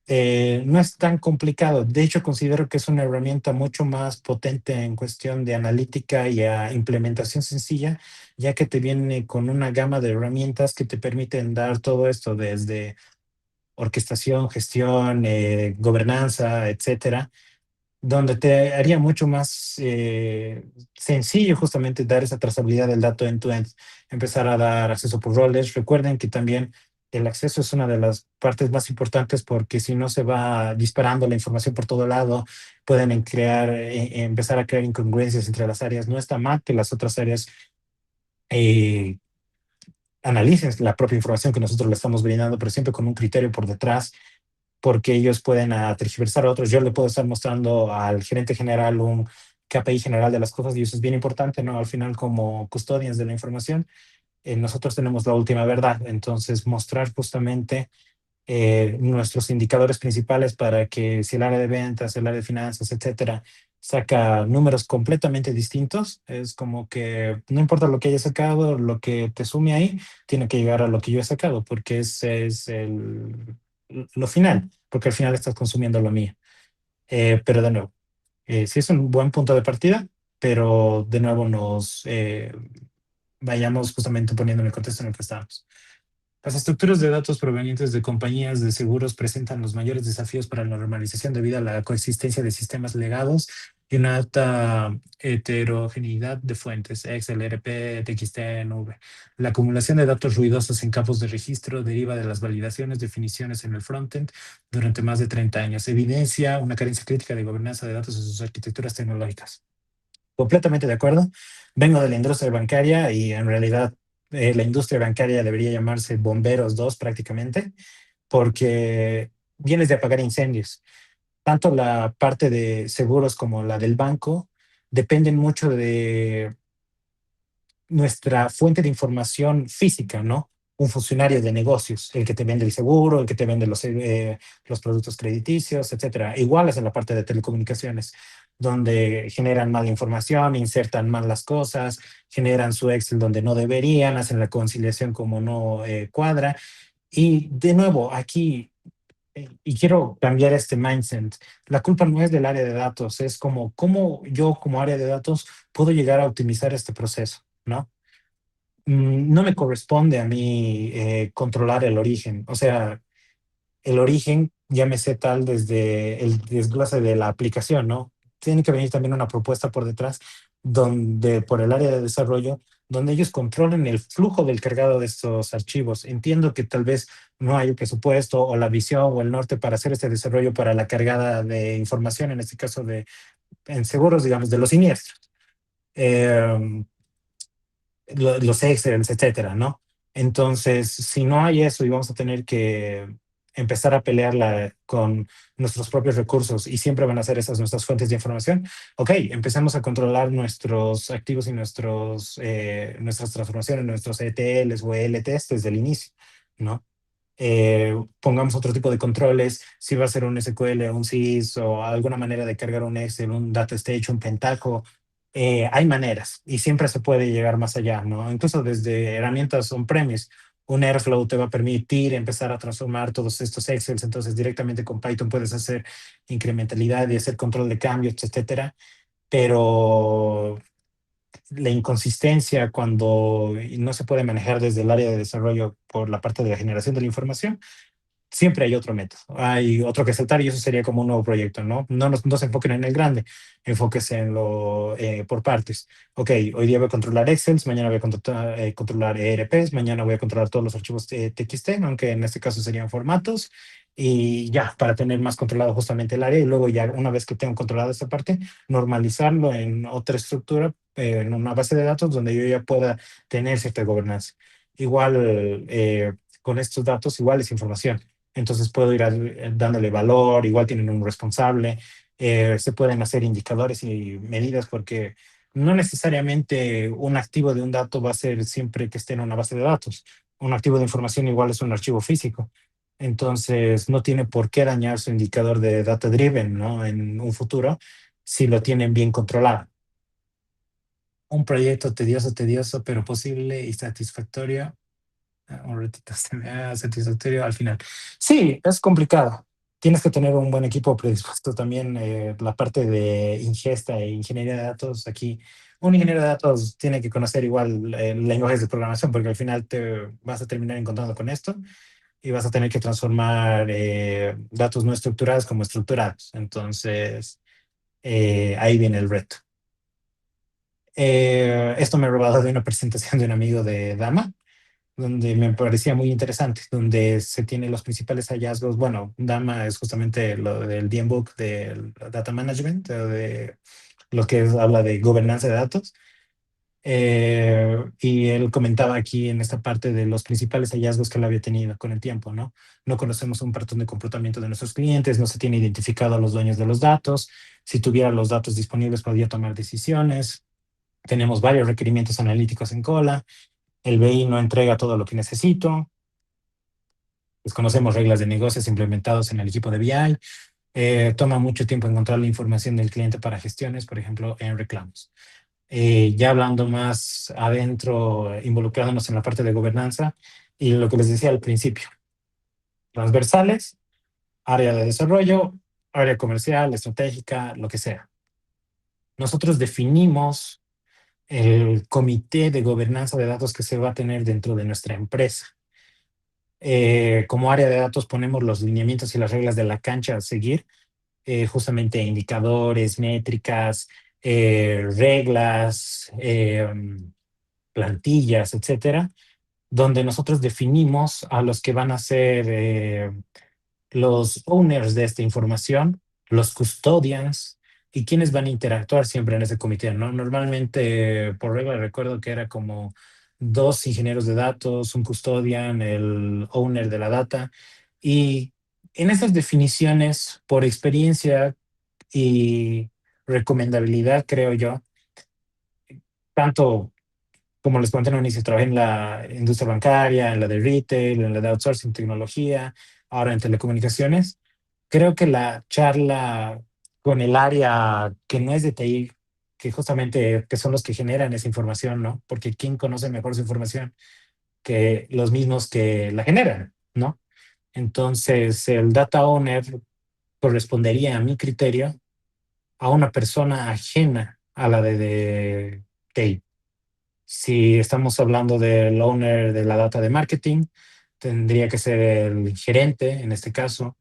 no es tan complicado. De hecho, considero que es una herramienta mucho más potente en cuestión de analítica y implementación sencilla, ya que te viene con una gama de herramientas que te permiten dar todo esto desde orquestación, gestión, gobernanza, etcétera, donde te haría mucho más sencillo justamente dar esa trazabilidad del dato end-to-end, empezar a dar acceso por roles. Recuerden que también el acceso es una de las partes más importantes, porque si no se va disparando la información por todo lado, pueden empezar a crear incongruencias entre las áreas. No está mal que las otras áreas eh, analicen la propia información que nosotros le estamos brindando, pero siempre con un criterio por detrás, porque ellos pueden tergiversar a otros. Yo le puedo estar mostrando al gerente general un KPI general de las cosas, y eso es bien importante, ¿no? Al final, como custodians de la información, nosotros tenemos la última verdad. Entonces, mostrar justamente nuestros indicadores principales para que, si el área de ventas, el área de finanzas, etcétera, saca números completamente distintos, es como que no importa lo que haya sacado, lo que te sume ahí tiene que llegar a lo que yo he sacado, porque ese es lo final, porque al final estás consumiendo lo mío. Pero de nuevo, sí es un buen punto de partida, pero de nuevo nos vayamos justamente poniendo en el contexto en el que estamos. Las estructuras de datos provenientes de compañías de seguros presentan los mayores desafíos para la normalización debido a la coexistencia de sistemas legados y una alta heterogeneidad de fuentes, Excel, RP, TXT, nube. La acumulación de datos ruidosos en campos de registro deriva de las validaciones, definiciones en el frontend durante más de 30 años. Evidencia una carencia crítica de gobernanza de datos en sus arquitecturas tecnológicas. Completamente de acuerdo. Vengo de la industria bancaria, y en realidad la industria bancaria debería llamarse Bomberos 2 prácticamente, porque vienes de apagar incendios. Tanto la parte de seguros como la del banco dependen mucho de nuestra fuente de información física, ¿no? Un funcionario de negocios, el que te vende el seguro, el que te vende los productos crediticios, etcétera. Igual es en la parte de telecomunicaciones, donde generan mala información, insertan mal las cosas, generan su Excel donde no deberían, hacen la conciliación como no cuadra. Y de nuevo, aquí, y quiero cambiar este mindset, la culpa no es del área de datos, es como cómo yo como área de datos puedo llegar a optimizar este proceso, ¿no? No me corresponde a mí controlar el origen. O sea, el origen, llámese tal desde el desglose de la aplicación, ¿no? Tiene que venir también una propuesta por detrás, donde por el área de desarrollo, donde ellos controlen el flujo del cargado de estos archivos. Entiendo que tal vez no hay el presupuesto o la visión o el norte para hacer este desarrollo para la cargada de información, en este caso en seguros, digamos, de los siniestros. Eh, los Excel, etcétera, ¿no? Entonces, si no hay eso y vamos a tener que empezar a pelearla con nuestros propios recursos, y siempre van a ser esas nuestras fuentes de información, ok, empecemos a controlar nuestros activos y nuestras transformaciones, nuestros ETLs o ELTs desde el inicio, ¿no? pongamos otro tipo de controles, si va a ser un SQL, un SYS o alguna manera de cargar un Excel, un Data Stage, un Pentaho. Hay maneras y siempre se puede llegar más allá, ¿no? Incluso desde herramientas on-premise, un Airflow te va a permitir empezar a transformar todos estos Excels, entonces directamente con Python puedes hacer incrementalidad y hacer control de cambios, etcétera. Pero la inconsistencia cuando no se puede manejar desde el área de desarrollo por la parte de la generación de la información, siempre hay otro método, hay otro que saltar y eso sería como un nuevo proyecto, ¿no? No se enfoquen en el grande, enfóquese en lo por partes. Ok, hoy día voy a controlar Excel, mañana voy a controlar ERPs, mañana voy a controlar todos los archivos TXT, aunque en este caso serían formatos, y ya, para tener más controlado justamente el área, y luego ya una vez que tengo controlada esta parte, normalizarlo en otra estructura, en una base de datos donde yo ya pueda tener cierta gobernanza. Igual, con estos datos, igual es información. Entonces puedo ir dándole valor, igual tienen un responsable, se pueden hacer indicadores y medidas porque no necesariamente un activo de un dato va a ser siempre que esté en una base de datos. Un activo de información igual es un archivo físico. Entonces no tiene por qué dañar su indicador de data driven, ¿no? En un futuro, si lo tienen bien controlado. Un proyecto tedioso, tedioso, pero posible y satisfactorio. Un ratito se me haga satisfactorio al final. Sí, es complicado. Tienes que tener un buen equipo predispuesto también. La parte de ingesta e ingeniería de datos. Aquí, un ingeniero de datos tiene que conocer igual lenguajes de programación, porque al final te vas a terminar encontrando con esto y vas a tener que transformar datos no estructurados como estructurados. Entonces, ahí viene el reto. Esto me he robado de una presentación de un amigo de Dama, donde me parecía muy interesante, donde se tienen los principales hallazgos. Bueno, Dama es justamente lo del DMBOK del Data Management, de lo que habla de gobernanza de datos. Y él comentaba aquí en esta parte de los principales hallazgos que él había tenido con el tiempo, ¿no? No conocemos un patrón de comportamiento de nuestros clientes, no se tiene identificado a los dueños de los datos. Si tuviera los datos disponibles, podría tomar decisiones. Tenemos varios requerimientos analíticos en cola. El BI no entrega todo lo que necesito. Desconocemos reglas de negocios implementados en el equipo de BI. Toma mucho tiempo encontrar la información del cliente para gestiones, por ejemplo, en reclamos. Ya hablando más adentro, involucrándonos en la parte de gobernanza y lo que les decía al principio, transversales, área de desarrollo, área comercial, estratégica, lo que sea. Nosotros definimos el comité de gobernanza de datos que se va a tener dentro de nuestra empresa. Como área de datos ponemos los lineamientos y las reglas de la cancha a seguir, justamente indicadores, métricas, reglas, plantillas, etcétera, donde nosotros definimos a los que van a ser los owners de esta información, los custodians y quienes van a interactuar siempre en ese comité, ¿no? Normalmente, por regla, recuerdo que era como dos ingenieros de datos, un custodian, el owner de la data. Y en esas definiciones, por experiencia y recomendabilidad, creo yo, tanto como les comenté en un inicio, trabajé en la industria bancaria, en la de retail, en la de outsourcing, tecnología, ahora en telecomunicaciones. Creo que la charla con el área que no es de TI, que justamente que son los que generan esa información, ¿no? Porque ¿quién conoce mejor su información que los mismos que la generan, ¿no? Entonces, el data owner correspondería, a mi criterio, a una persona ajena a la de TI. Si estamos hablando del owner de la data de marketing, tendría que ser el gerente en este caso,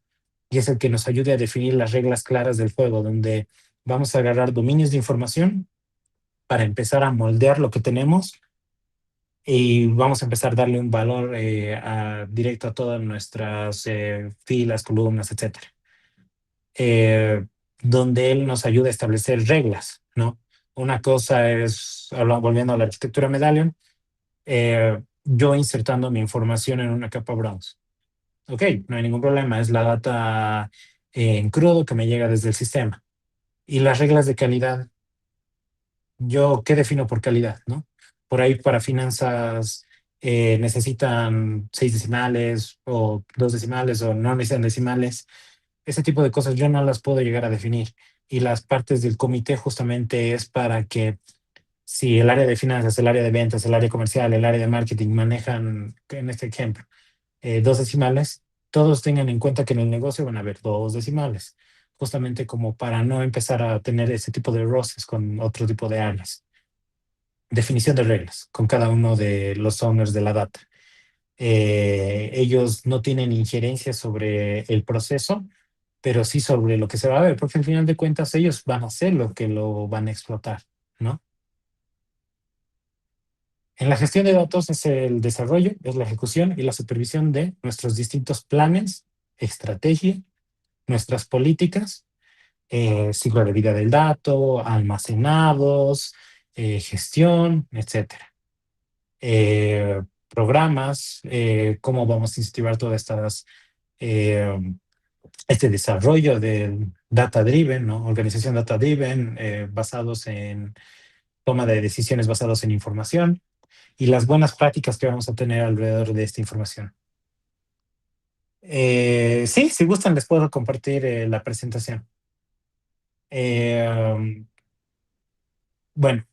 y es el que nos ayude a definir las reglas claras del juego, donde vamos a agarrar dominios de información para empezar a moldear lo que tenemos y vamos a empezar a darle un valor directo a todas nuestras filas, columnas, etcétera. Donde él nos ayuda a establecer reglas, ¿no? Una cosa es, volviendo a la arquitectura Medallion, yo insertando mi información en una capa browse. Ok, no hay ningún problema, es la data en crudo que me llega desde el sistema. Y las reglas de calidad, yo qué defino por calidad, ¿no? Por ahí para finanzas necesitan 6 decimales o 2 decimales o no necesitan decimales. Ese tipo de cosas yo no las puedo llegar a definir. Y las partes del comité justamente es para que si el área de finanzas, el área de ventas, el área comercial, el área de marketing manejan, en este ejemplo, 2 decimales, todos tengan en cuenta que en el negocio van a haber 2 decimales, justamente como para no empezar a tener ese tipo de roces con otro tipo de áreas. Definición de reglas con cada uno de los owners de la data. Ellos no tienen injerencia sobre el proceso, pero sí sobre lo que se va a ver, porque al final de cuentas ellos van a hacer lo que lo van a explotar, ¿no? En la gestión de datos es el desarrollo, es la ejecución y la supervisión de nuestros distintos planes, estrategia, nuestras políticas, ciclo de vida del dato, almacenados, gestión, etcétera. Programas, cómo vamos a incentivar todas estas, eh, este desarrollo de data driven, ¿no? Organización data driven, basados en toma de decisiones basados en información y las buenas prácticas que vamos a tener alrededor de esta información. Sí, si gustan les puedo compartir la presentación. Bueno,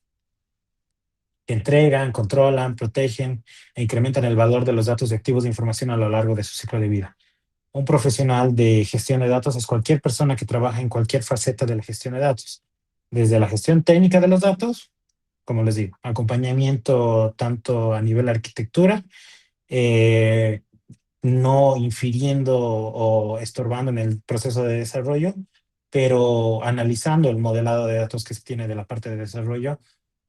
que entregan, controlan, protegen e incrementan el valor de los datos y activos de información a lo largo de su ciclo de vida. Un profesional de gestión de datos es cualquier persona que trabaja en cualquier faceta de la gestión de datos, desde la gestión técnica de los datos, como les digo, acompañamiento tanto a nivel arquitectura, eh, no infiriendo o estorbando en el proceso de desarrollo, pero analizando el modelado de datos que se tiene de la parte de desarrollo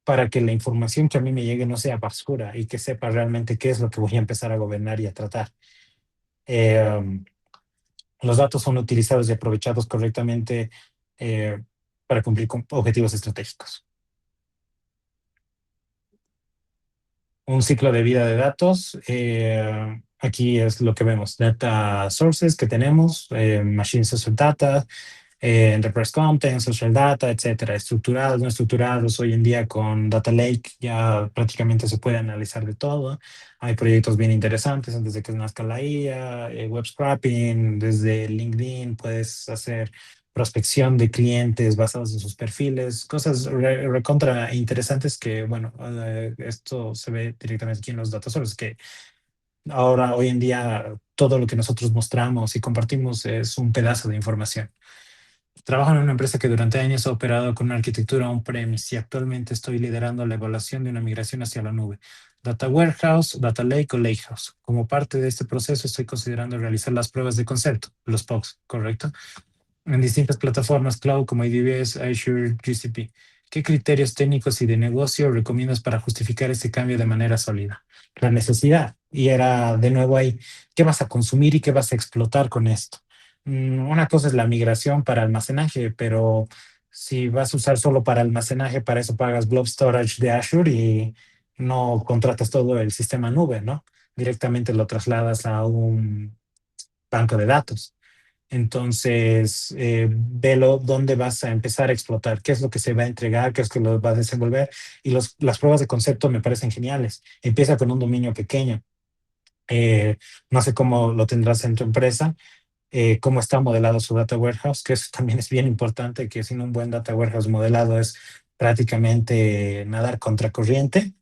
para que la información que a mí me llegue no sea basura y que sepa realmente qué es lo que voy a empezar a gobernar y a tratar. Eh, los datos son utilizados y aprovechados correctamente eh, para cumplir con objetivos estratégicos. Un ciclo de vida de datos. Aquí es lo que vemos. Data sources que tenemos, machine source data, enterprise content, social data, etcétera. Estructurados, no estructurados. Hoy en día con Data Lake ya prácticamente se puede analizar de todo. Hay proyectos bien interesantes antes de que nazca la IA, web scraping, desde LinkedIn puedes hacer prospección de clientes basados en sus perfiles, cosas recontra interesantes que, bueno, esto se ve directamente aquí en los data sources, que ahora, hoy en día, todo lo que nosotros mostramos y compartimos es un pedazo de información. Trabajo en una empresa que durante años ha operado con una arquitectura on-premise y actualmente estoy liderando la evaluación de una migración hacia la nube. Data Warehouse, Data Lake o Lakehouse. Como parte de este proceso estoy considerando realizar las pruebas de concepto, los POCs, ¿correcto? En distintas plataformas cloud como AWS, Azure, GCP. ¿Qué criterios técnicos y de negocio recomiendas para justificar este cambio de manera sólida? La necesidad. Y era de nuevo ahí, ¿qué vas a consumir y qué vas a explotar con esto? Una cosa es la migración para almacenaje, pero si vas a usar solo para almacenaje, para eso pagas Blob Storage de Azure y no contratas todo el sistema nube, ¿no? Directamente lo trasladas a un banco de datos. Entonces, velo dónde vas a empezar a explotar, qué es lo que se va a entregar, qué es lo que lo va a desenvolver. Y las pruebas de concepto me parecen geniales. Empieza con un dominio pequeño. No sé cómo lo tendrás en tu empresa, cómo está modelado su data warehouse, que eso también es bien importante, que sin un buen data warehouse modelado es prácticamente nadar contracorriente.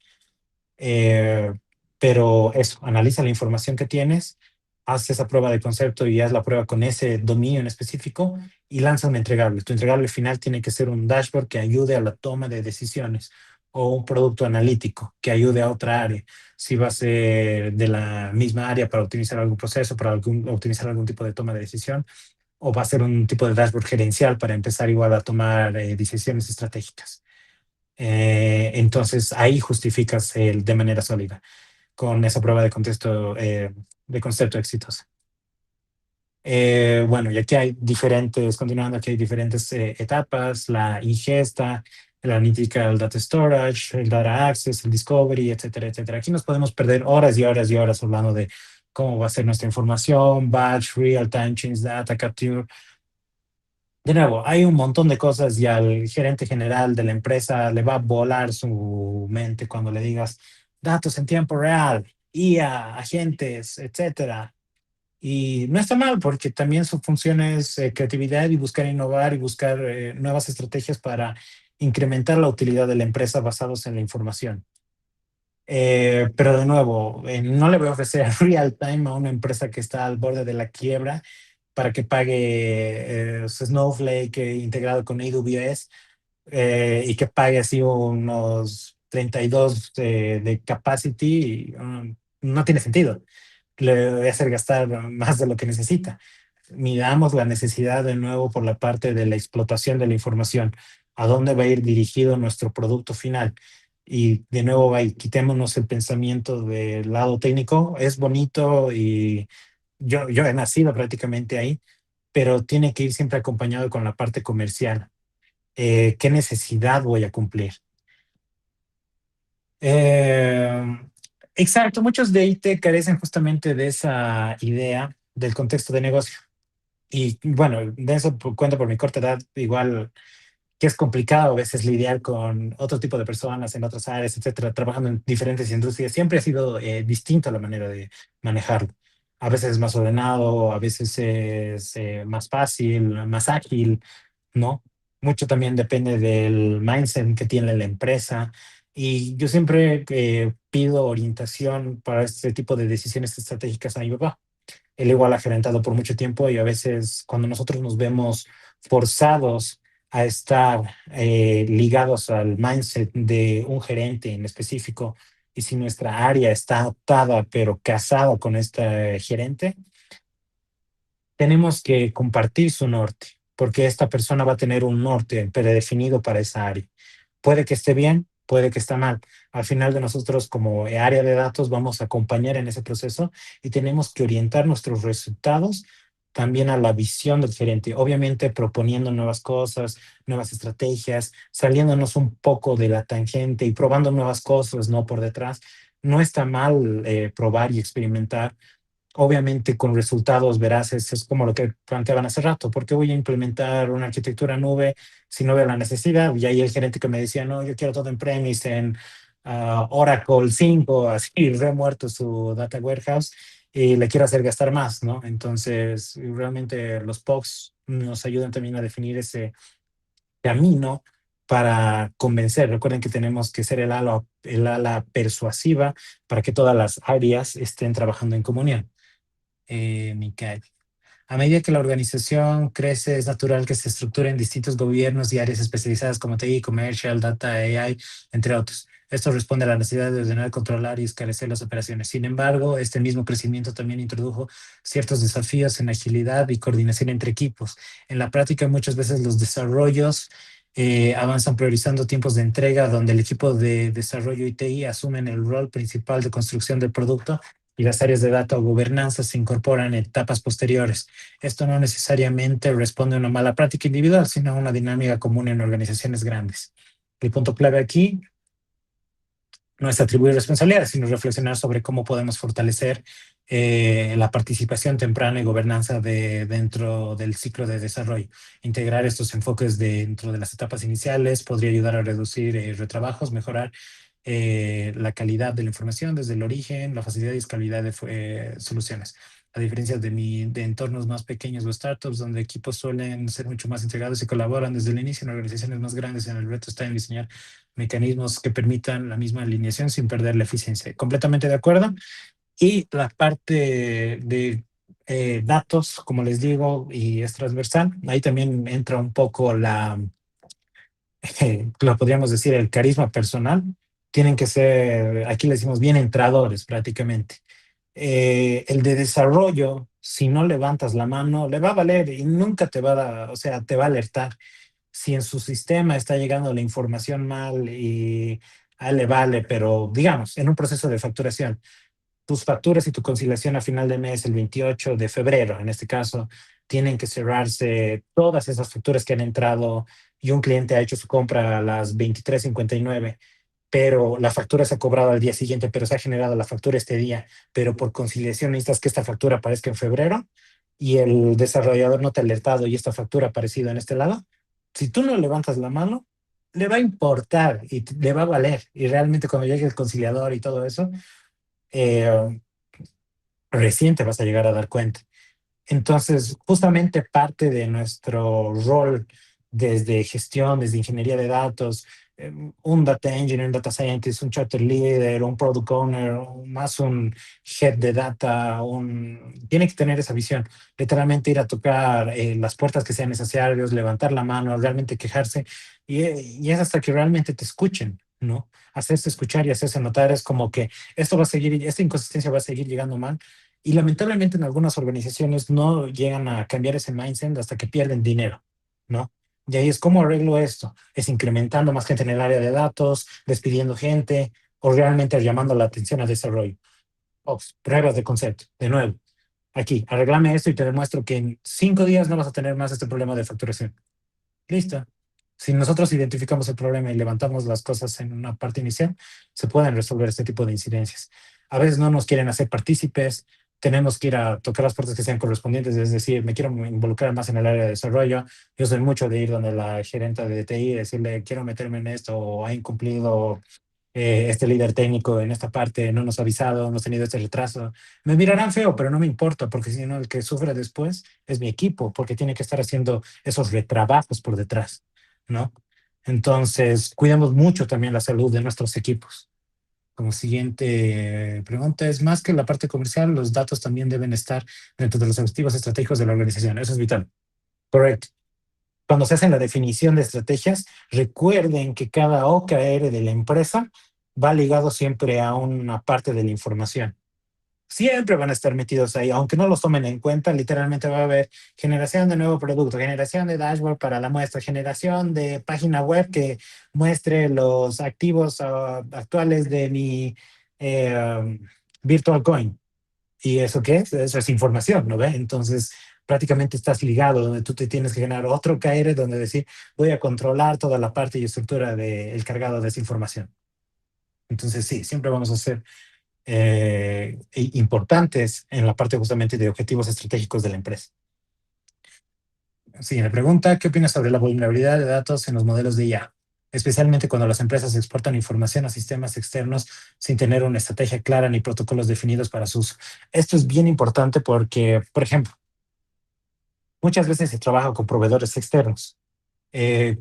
Eh, pero eso, analiza la información que tienes, haz esa prueba de concepto y haz la prueba con ese dominio en específico y lanza un entregable. Tu entregable final tiene que ser un dashboard que ayude a la toma de decisiones o un producto analítico que ayude a otra área. Si va a ser de la misma área para optimizar algún proceso, para optimizar algún tipo de toma de decisión, o va a ser un tipo de dashboard gerencial para empezar igual a tomar decisiones estratégicas. Entonces ahí justificas de manera sólida con esa prueba de concepto exitosa. Bueno, y aquí hay diferentes, continuando, aquí hay diferentes etapas: la ingesta, la analítica, data storage, el data access, el discovery, etcétera, etcétera. Aquí nos podemos perder horas y horas y horas hablando de cómo va a ser nuestra información, batch, real time, change data, capture. De nuevo, hay un montón de cosas y al gerente general de la empresa le va a volar su mente cuando le digas datos en tiempo real IA, agentes, etcétera. Y no está mal, porque también su función es creatividad y buscar innovar y buscar nuevas estrategias para incrementar la utilidad de la empresa basados en la información. Pero de nuevo, no le voy a ofrecer real time a una empresa que está al borde de la quiebra para que pague Snowflake integrado con AWS y que pague así unos 32 de capacity. No tiene sentido. Le voy a hacer gastar más de lo que necesita. Midamos la necesidad de nuevo por la parte de la explotación de la información. ¿A dónde va a ir dirigido nuestro producto final? Y de nuevo, quitémonos el pensamiento del lado técnico. Es bonito y yo he nacido prácticamente ahí, pero tiene que ir siempre acompañado con la parte comercial. ¿Qué necesidad voy a cumplir? Eh, exacto, muchos de IT carecen justamente de esa idea del contexto de negocio. Y bueno, de eso cuento por mi corta edad, igual que es complicado a veces lidiar con otro tipo de personas en otras áreas, etcétera, trabajando en diferentes industrias. Siempre ha sido distinta la manera de manejarlo. A veces es más ordenado, a veces es más fácil, más ágil, ¿no? Mucho también depende del mindset que tiene la empresa. Y yo siempre pido orientación para este tipo de decisiones estratégicas a mi papá. Él igual ha gerentado por mucho tiempo y a veces cuando nosotros nos vemos forzados a estar ligados al mindset de un gerente en específico y si nuestra área está atada pero casada con este gerente, tenemos que compartir su norte, porque esta persona va a tener un norte predefinido para esa área. Puede que esté bien, puede que esté mal. Al final de nosotros como área de datos vamos a acompañar en ese proceso y tenemos que orientar nuestros resultados también a la visión del gerente, obviamente proponiendo nuevas cosas, nuevas estrategias, saliéndonos un poco de la tangente y probando nuevas cosas, no por detrás. No está mal probar y experimentar, obviamente con resultados veraces. Es como lo que planteaban hace rato. ¿Por qué voy a implementar una arquitectura nube si no veo la necesidad? Y ahí el gerente que me decía, no, yo quiero todo en premise, en Oracle 5, así, remuerto su data warehouse y le quiero hacer gastar más, ¿no? Entonces, realmente los POCs nos ayudan también a definir ese camino para convencer. Recuerden que tenemos que ser el ala persuasiva para que todas las áreas estén trabajando en comunión. Micael. A medida que la organización crece, es natural que se estructure en distintos gobiernos y áreas especializadas como TI, Commercial, Data, AI, entre otros. Esto responde a la necesidad de ordenar, controlar y esclarecer las operaciones. Sin embargo, este mismo crecimiento también introdujo ciertos desafíos en agilidad y coordinación entre equipos. En la práctica, muchas veces los desarrollos avanzan priorizando tiempos de entrega, donde el equipo de desarrollo y TI asumen el rol principal de construcción del producto y las áreas de data o gobernanza se incorporan en etapas posteriores. Esto no necesariamente responde a una mala práctica individual, sino a una dinámica común en organizaciones grandes. El punto clave aquí no es atribuir responsabilidades, sino reflexionar sobre cómo podemos fortalecer la participación temprana y gobernanza dentro del ciclo de desarrollo. Integrar estos enfoques dentro de las etapas iniciales podría ayudar a reducir retrabajos, mejorar la calidad de la información desde el origen, la facilidad y escalabilidad de soluciones. A diferencia de entornos más pequeños o startups, donde equipos suelen ser mucho más integrados y colaboran desde el inicio, en organizaciones más grandes, en el reto está en diseñar mecanismos que permitan la misma alineación sin perder la eficiencia. Completamente de acuerdo. Y la parte de datos, como les digo, y es transversal, ahí también entra un poco lo podríamos decir, el carisma personal. Tienen que ser, aquí le decimos bien entradores prácticamente. El de desarrollo, si no levantas la mano, le va a valer y nunca te va a dar, o sea, te va a alertar. Si en su sistema está llegando la información mal y a él le vale, pero digamos, en un proceso de facturación, tus facturas y tu conciliación a final de mes, el 28 de febrero, en este caso, tienen que cerrarse todas esas facturas que han entrado y un cliente ha hecho su compra a las 23:59, pero la factura se ha cobrado al día siguiente, pero se ha generado la factura este día, pero por conciliación necesitas que esta factura aparezca en febrero y el desarrollador no te ha alertado y esta factura ha aparecido en este lado. Si tú no levantas la mano, le va a importar y le va a valer. Y realmente cuando llegue el conciliador y todo eso, eh, recién te vas a llegar a dar cuenta. Entonces, justamente parte de nuestro rol desde gestión, desde ingeniería de datos, un data engineer, un data scientist, un charter leader, un product owner, más un head de data, tiene que tener esa visión. Literalmente ir a tocar las puertas que sean necesarias, levantar la mano, realmente quejarse. Y es hasta que realmente te escuchen, ¿no? Hacerse escuchar y hacerse notar es como que esto va a seguir, esta inconsistencia va a seguir llegando mal y lamentablemente en algunas organizaciones no llegan a cambiar ese mindset hasta que pierden dinero, ¿no? Y ahí es cómo arreglo esto. Es incrementando más gente en el área de datos, despidiendo gente o realmente llamando la atención al desarrollo. Pruebas de concepto, de nuevo. Aquí, arreglame esto y te demuestro que en 5 días no vas a tener más este problema de facturación. Listo. Si nosotros identificamos el problema y levantamos las cosas en una parte inicial, se pueden resolver este tipo de incidencias. A veces no nos quieren hacer partícipes, tenemos que ir a tocar las puertas que sean correspondientes, es decir, me quiero involucrar más en el área de desarrollo. Yo soy mucho de ir donde la gerente de TI y decirle, quiero meterme en esto, o ha incumplido este líder técnico en esta parte, no nos ha avisado, hemos tenido este retraso. Me mirarán feo, pero no me importa, porque si no, el que sufre después es mi equipo, porque tiene que estar haciendo esos retrabajos por detrás, ¿no? Entonces, cuidamos mucho también la salud de nuestros equipos. Como siguiente pregunta, es más que la parte comercial, los datos también deben estar dentro de los objetivos estratégicos de la organización. Eso es vital. Correcto. Cuando se hace la definición de estrategias, recuerden que cada OKR de la empresa va ligado siempre a una parte de la información. Siempre van a estar metidos ahí, aunque no los tomen en cuenta, literalmente va a haber generación de nuevo producto, generación de dashboard para la muestra, generación de página web que muestre los activos actuales de mi eh, Virtual Coin. ¿Y eso qué es? Eso es información, ¿no ve? Entonces, prácticamente estás ligado, donde tú te tienes que generar otro KR, donde decir, voy a controlar toda la parte y estructura del cargado de esa información. Entonces, sí, siempre vamos a ser importantes en la parte justamente de objetivos estratégicos de la empresa. Siguiente pregunta, ¿qué opinas sobre la vulnerabilidad de datos en los modelos de IA? Especialmente cuando las empresas exportan información a sistemas externos sin tener una estrategia clara ni protocolos definidos para su uso. Esto es bien importante porque, por ejemplo, muchas veces se trabaja con proveedores externos.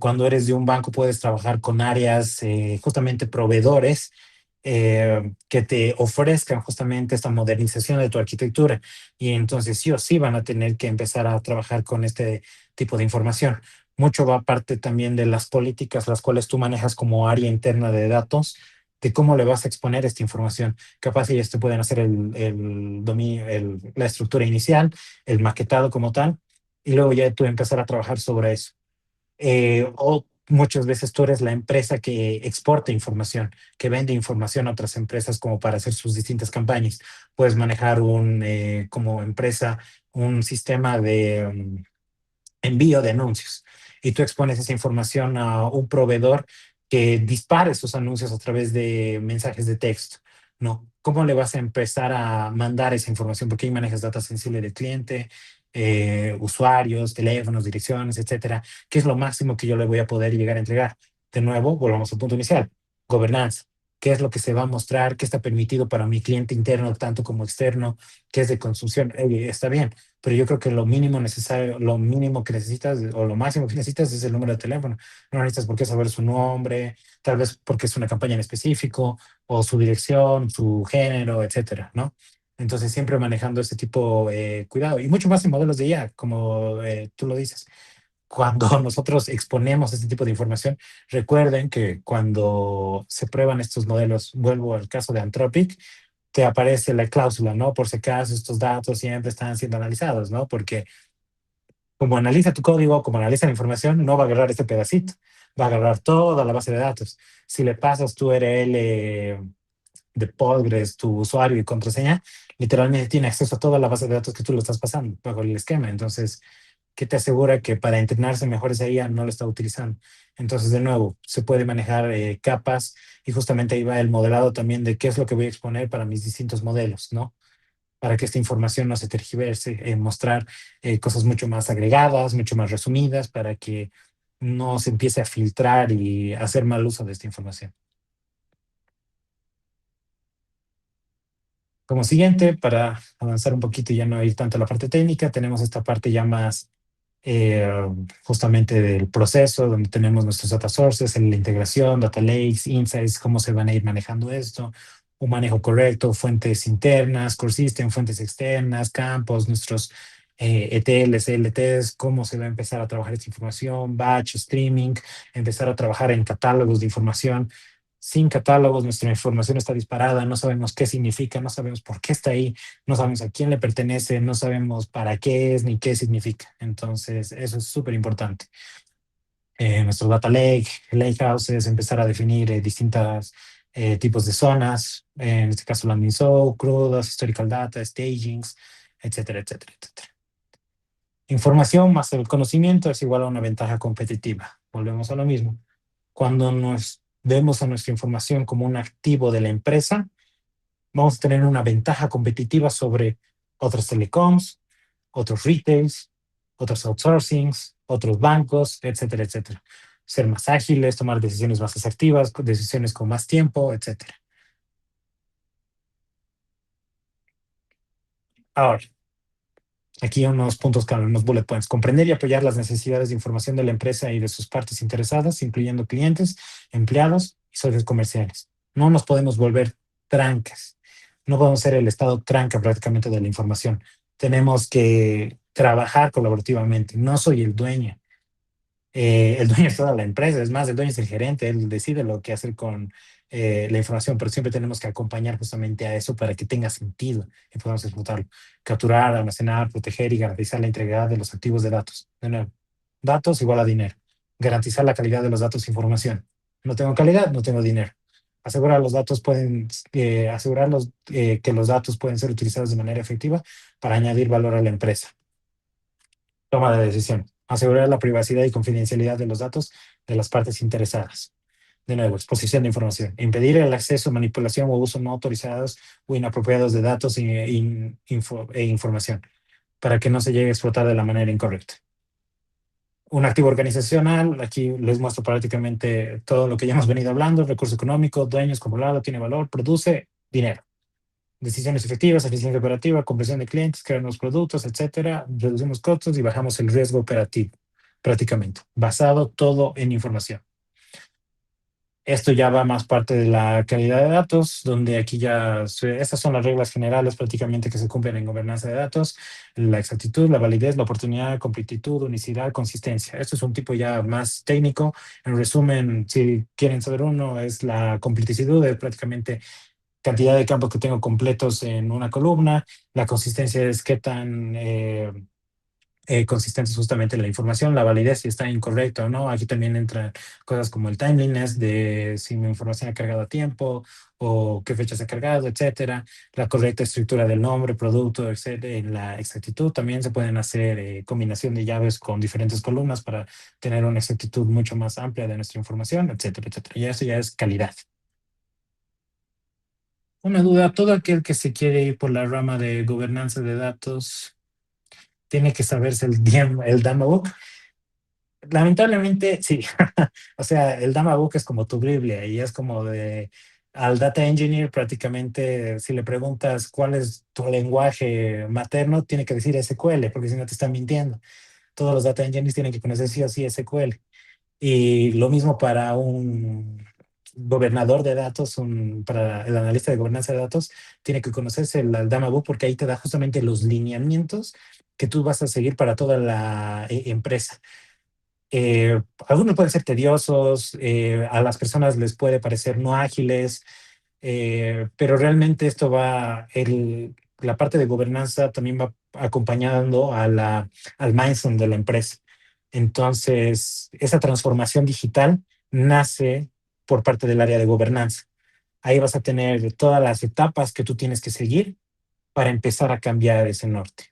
Cuando eres de un banco puedes trabajar con áreas, justamente proveedores, que te ofrezcan justamente esta modernización de tu arquitectura. Y entonces sí o sí van a tener que empezar a trabajar con este tipo de información. Mucho va parte también de las políticas, las cuales tú manejas como área interna de datos, de cómo le vas a exponer esta información. Capaz ellos te pueden hacer el dominio, la estructura inicial, el maquetado como tal, y luego ya tú empezar a trabajar sobre eso. O muchas veces tú eres la empresa que exporta información, que vende información a otras empresas como para hacer sus distintas campañas. Puedes manejar como empresa un sistema de envío de anuncios y tú expones esa información a un proveedor que dispare sus anuncios a través de mensajes de texto, ¿no? ¿Cómo le vas a empezar a mandar esa información? Porque ahí manejas datos sensibles del cliente, usuarios, teléfonos, direcciones, etcétera. ¿Qué es lo máximo que yo le voy a poder llegar a entregar? De nuevo, volvamos al punto inicial. Gobernanza. ¿Qué es lo que se va a mostrar? ¿Qué está permitido para mi cliente interno, tanto como externo? ¿Qué es de consumición? Está bien, pero yo creo que lo mínimo necesario, lo mínimo que necesitas o lo máximo que necesitas es el número de teléfono. No necesitas por qué saber su nombre, tal vez porque es una campaña en específico, o su dirección, su género, etcétera, ¿no? Entonces, siempre manejando ese tipo de cuidado y mucho más en modelos de IA, como tú lo dices. Cuando nosotros exponemos este tipo de información, recuerden que cuando se prueban estos modelos, vuelvo al caso de Anthropic, te aparece la cláusula, ¿no? Por si acaso estos datos siempre están siendo analizados, ¿no? Porque como analiza tu código, como analiza la información, no va a agarrar este pedacito, va a agarrar toda la base de datos. Si le pasas tu URL de Postgres, tu usuario y contraseña, literalmente tiene acceso a toda la base de datos que tú le estás pasando bajo el esquema. Entonces, ¿qué te asegura que para entrenarse mejor esa IA no lo está utilizando? Entonces, de nuevo, se puede manejar capas y justamente ahí va el modelado también de qué es lo que voy a exponer para mis distintos modelos, ¿no? Para que esta información no se tergiverse, mostrar cosas mucho más agregadas, mucho más resumidas, para que no se empiece a filtrar y hacer mal uso de esta información. Como siguiente, para avanzar un poquito y ya no ir tanto a la parte técnica, tenemos esta parte ya más eh, justamente del proceso, donde tenemos nuestros data sources, en la integración, data lakes, insights, cómo se van a ir manejando esto, un manejo correcto, fuentes internas, core system, fuentes externas, campos, nuestros ETLs, ELTs, cómo se va a empezar a trabajar esta información, batch, streaming, empezar a trabajar en catálogos de información. Sin catálogos, nuestra información está disparada, no sabemos qué significa, no sabemos por qué está ahí, no sabemos a quién le pertenece, no sabemos para qué es ni qué significa. Entonces, eso es súper importante. Nuestro data lake, lake houses, empezar a definir distintos tipos de zonas, en este caso landing zone, crudos, historical data, stagings, etcétera, etcétera, etcétera. Información más el conocimiento es igual a una ventaja competitiva. Volvemos a lo mismo. Cuando nos vemos a nuestra información como un activo de la empresa, vamos a tener una ventaja competitiva sobre otros telecoms, otros retails, otros outsourcings, otros bancos, etcétera, etcétera. Ser más ágiles, tomar decisiones más asertivas, decisiones con más tiempo, etcétera. Ahora, aquí unos puntos clave, unos bullet points. Comprender y apoyar las necesidades de información de la empresa y de sus partes interesadas, incluyendo clientes, empleados y socios comerciales. No nos podemos volver trancas. No podemos ser el estado tranca prácticamente de la información. Tenemos que trabajar colaborativamente. No soy el dueño. El dueño es toda la empresa, es más, el dueño es el gerente, él decide lo que hacer con la información, pero siempre tenemos que acompañar justamente a eso para que tenga sentido y podamos explotarlo. Capturar, almacenar, proteger y garantizar la integridad de los activos de datos. De nuevo, datos igual a dinero. Garantizar la calidad de los datos e información. No tengo calidad, no tengo dinero. Asegurar los datos pueden, asegurarlos que los datos pueden ser utilizados de manera efectiva para añadir valor a la empresa. Toma de decisión. Asegurar la privacidad y confidencialidad de los datos de las partes interesadas. De nuevo, exposición de información. Impedir el acceso, manipulación o uso no autorizados o inapropiados de datos e información para que no se llegue a explotar de la manera incorrecta. Un activo organizacional, aquí les muestro prácticamente todo lo que ya hemos venido hablando, recurso económico, dueños, controlado, tiene valor, produce dinero. Decisiones efectivas, eficiencia operativa, conversión de clientes, crear nuevos productos, etcétera. Reducimos costos y bajamos el riesgo operativo, prácticamente, basado todo en información. Esto ya va más parte de la calidad de datos, donde aquí estas son las reglas generales prácticamente que se cumplen en gobernanza de datos: la exactitud, la validez, la oportunidad, completitud, unicidad, consistencia. Esto es un tipo ya más técnico. En resumen, si quieren saber uno, es la completitud, es prácticamente cantidad de campos que tengo completos en una columna. La consistencia es qué tan consistente es justamente la información, la validez si está incorrecta o no. Aquí también entran cosas como el timeliness, de si mi información ha cargado a tiempo o qué fecha se ha cargado, etcétera. La correcta estructura del nombre, producto, etcétera. En la exactitud también se pueden hacer combinación de llaves con diferentes columnas para tener una exactitud mucho más amplia de nuestra información, etcétera, etcétera. Y eso ya es calidad. Una duda: todo aquel que se quiere ir por la rama de gobernanza de datos tiene que saberse el Dama Book. Lamentablemente, sí. O sea, el Dama Book es como tu Biblia y es como al data engineer prácticamente, si le preguntas cuál es tu lenguaje materno, tiene que decir SQL, porque si no te están mintiendo. Todos los data engineers tienen que conocer sí o sí SQL. Y lo mismo para un gobernador de datos, para el analista de gobernanza de datos, tiene que conocerse el Dama Book, porque ahí te da justamente los lineamientos que tú vas a seguir para toda la empresa. Algunos pueden ser tediosos, a las personas les puede parecer no ágiles, pero realmente esto la parte de gobernanza también va acompañando al mindset de la empresa. Entonces, esa transformación digital nace por parte del área de gobernanza. Ahí vas a tener todas las etapas que tú tienes que seguir para empezar a cambiar ese norte.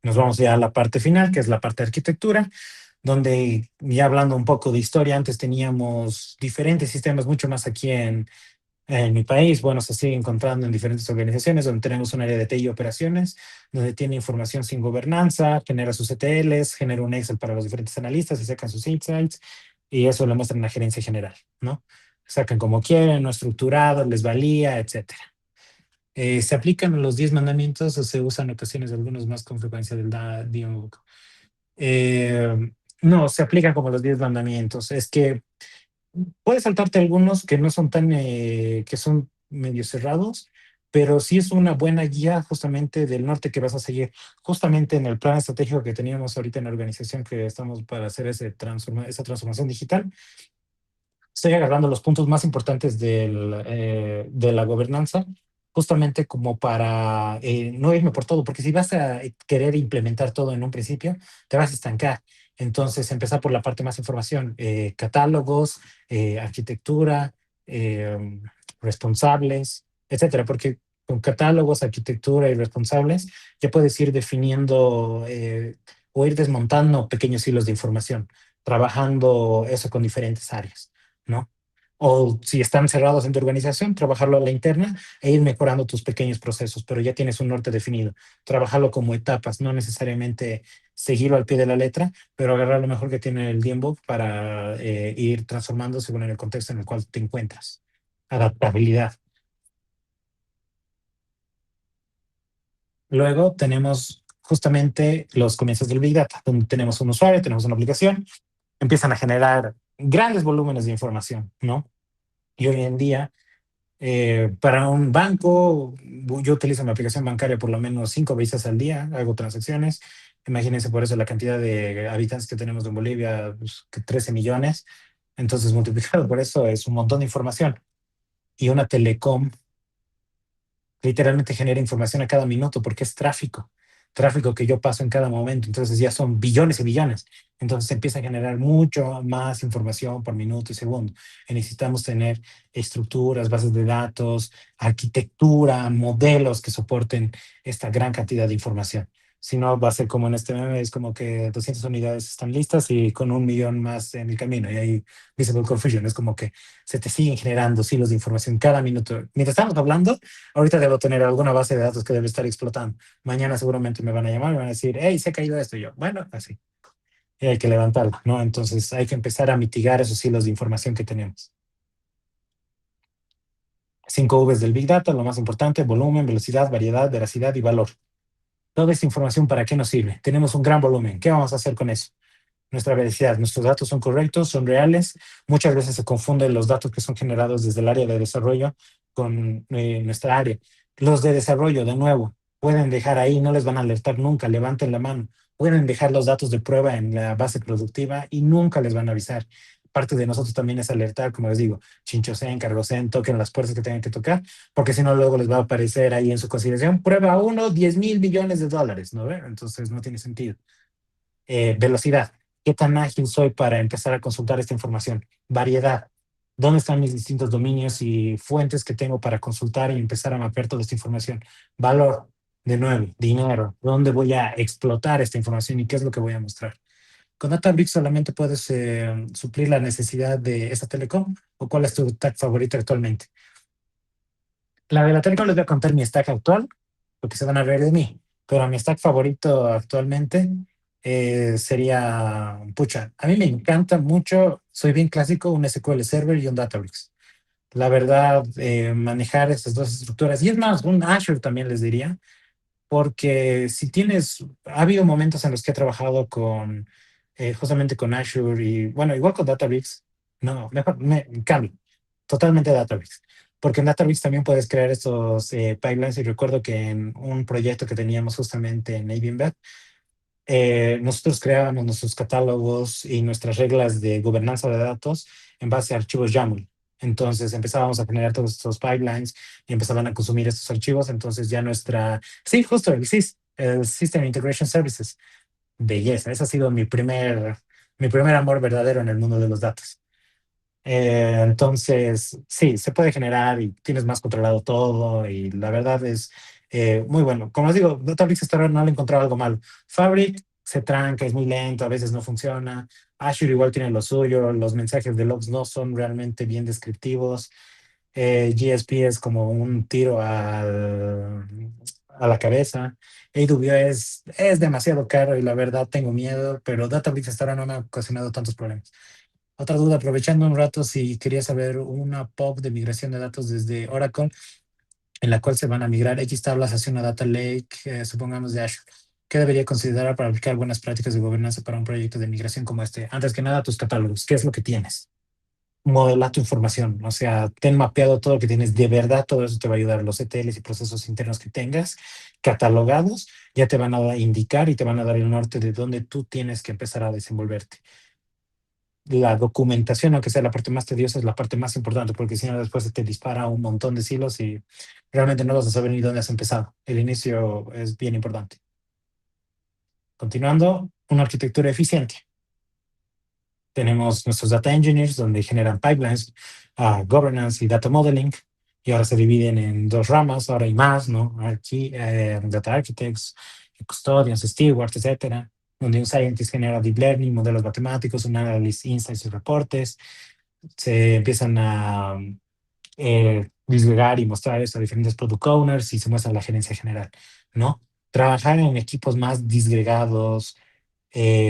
Nos vamos ya a la parte final, que es la parte de arquitectura, donde ya hablando un poco de historia, antes teníamos diferentes sistemas, mucho más aquí en mi país. Bueno, se sigue encontrando en diferentes organizaciones donde tenemos un área de TI y operaciones, donde tiene información sin gobernanza, genera sus ETLs, genera un Excel para los diferentes analistas y sacan sus insights, y eso lo muestran en la gerencia general, ¿no? Sacan como quieren, no estructurado, les valía, etcétera. Se aplican los 10 mandamientos o se usan en ocasiones algunos más con frecuencia del DMBOK. No, se aplican como los 10 mandamientos. Es que puedes saltarte algunos que no son tan, que son medio cerrados, pero sí es una buena guía justamente del norte que vas a seguir. Justamente en el plan estratégico que teníamos ahorita en la organización que estamos para hacer esa transformación digital, estoy agarrando los puntos más importantes de la gobernanza, justamente como para no irme por todo, porque si vas a querer implementar todo en un principio, te vas a estancar. Entonces, empezar por la parte más información, catálogos, arquitectura, eh, responsables, etcétera, porque con catálogos, arquitectura y responsables, ya puedes ir definiendo o ir desmontando pequeños hilos de información, trabajando eso con diferentes áreas. ¿No? O si están cerrados en tu organización, trabajarlo a la interna e ir mejorando tus pequeños procesos, pero ya tienes un norte definido. Trabajarlo como etapas, no necesariamente seguirlo al pie de la letra, pero agarrar lo mejor que tiene el DMBOK para ir transformando según en el contexto en el cual te encuentras. Adaptabilidad. Luego tenemos justamente los comienzos del Big Data, donde tenemos un usuario, tenemos una aplicación, empiezan a generar grandes volúmenes de información, ¿no? Y hoy en día para un banco, yo utilizo mi aplicación bancaria por lo menos 5 veces al día, hago transacciones. Imagínense por eso la cantidad de habitantes que tenemos en Bolivia, pues, que 13 millones. Entonces, multiplicado por eso es un montón de información. Y una telecom literalmente genera información a cada minuto porque es tráfico, tráfico que yo paso en cada momento. Entonces ya son billones y billones. Entonces se empieza a generar mucho más información por minuto y segundo. Y necesitamos tener estructuras, bases de datos, arquitectura, modelos que soporten esta gran cantidad de información. Si no, va a ser como en este meme, es como que 200 unidades están listas y con 1 millón más en el camino. Y ahí Visible Confusion es como que se te siguen generando hilos de información cada minuto. Mientras estamos hablando, ahorita debo tener alguna base de datos que debe estar explotando. Mañana seguramente me van a llamar y me van a decir, hey, se ha caído esto. Y yo, bueno, así. Y hay que levantarlo, ¿no? Entonces hay que empezar a mitigar esos hilos de información que tenemos. 5 Vs del Big Data, lo más importante, volumen, velocidad, variedad, veracidad y valor. Toda esta información, ¿para qué nos sirve? Tenemos un gran volumen. ¿Qué vamos a hacer con eso? Nuestra veracidad. Nuestros datos son correctos, son reales. Muchas veces se confunden los datos que son generados desde el área de desarrollo con nuestra área. Los de desarrollo, de nuevo, pueden dejar ahí, no les van a alertar nunca, levanten la mano. Pueden dejar los datos de prueba en la base productiva y nunca les van a avisar. Parte de nosotros también es alertar, como les digo, chinchosen, cargosen, toquen las puertas que tengan que tocar, porque si no, luego les va a aparecer ahí en su consideración, prueba 1, 10,000 millones de dólares, ¿no? Entonces no tiene sentido. Velocidad. ¿Qué tan ágil soy para empezar a consultar esta información? Variedad. ¿Dónde están mis distintos dominios y fuentes que tengo para consultar y empezar a mapear toda esta información? Valor. De nuevo, dinero. ¿Dónde voy a explotar esta información y qué es lo que voy a mostrar? Con Databricks solamente puedes suplir la necesidad de esta telecom o cuál es tu stack favorito actualmente. La de la telecom les voy a contar mi stack actual, porque se van a reír de mí. Pero mi stack favorito actualmente sería, pucha, a mí me encanta mucho, soy bien clásico, un SQL Server y un Databricks. La verdad, manejar estas dos estructuras, y es más, un Azure también les diría, porque si tienes, ha habido momentos en los que he trabajado con, justamente con Azure y, bueno, igual con Databricks, no, mejor me cambio, totalmente Databricks, porque en Databricks también puedes crear estos pipelines y recuerdo que en un proyecto que teníamos justamente en ABMBet, nosotros creábamos nuestros catálogos y nuestras reglas de gobernanza de datos en base a archivos YAML. Entonces empezábamos a generar todos estos pipelines y empezaban a consumir estos archivos. Entonces ya nuestra, sí, justo el SIS, el System Integration Services. Belleza, ese ha sido mi primer amor verdadero en el mundo de los datos. Entonces, sí, se puede generar y tienes más controlado todo y la verdad es muy bueno. Como les digo, Databricks hasta ahora no le he encontrado algo malo. Fabric se tranca, es muy lento, a veces no funciona. Azure igual tiene lo suyo, los mensajes de logs no son realmente bien descriptivos. GSP es como un tiro a la cabeza. AWS es demasiado caro y la verdad tengo miedo, pero Databricks hasta ahora no me ha ocasionado tantos problemas. Otra duda, aprovechando un rato, si quería saber una POP de migración de datos desde Oracle, en la cual se van a migrar X tablas hacia una data lake, supongamos de Azure. ¿Qué debería considerar para aplicar buenas prácticas de gobernanza para un proyecto de migración como este? Antes que nada, tus catálogos. ¿Qué es lo que tienes? Modela tu información, o sea, ten mapeado todo lo que tienes, de verdad todo eso te va a ayudar, los ETLs y procesos internos que tengas catalogados, ya te van a indicar y te van a dar el norte de dónde tú tienes que empezar a desenvolverte. La documentación, aunque sea la parte más tediosa, es la parte más importante, porque si no después se te dispara un montón de silos y realmente no vas a saber ni dónde has empezado. El inicio es bien importante. Continuando, una arquitectura eficiente. Tenemos nuestros data engineers donde generan pipelines, governance y data modeling, y ahora se dividen en dos ramas, ahora hay más, ¿no? Data architects, custodians, stewards, etcétera, donde un scientist genera deep learning, modelos matemáticos, un analyst, insights y reportes. Se empiezan a disgregar y mostrar esto a diferentes product owners y se muestra la gerencia general, ¿no? Trabajar en equipos más disgregados,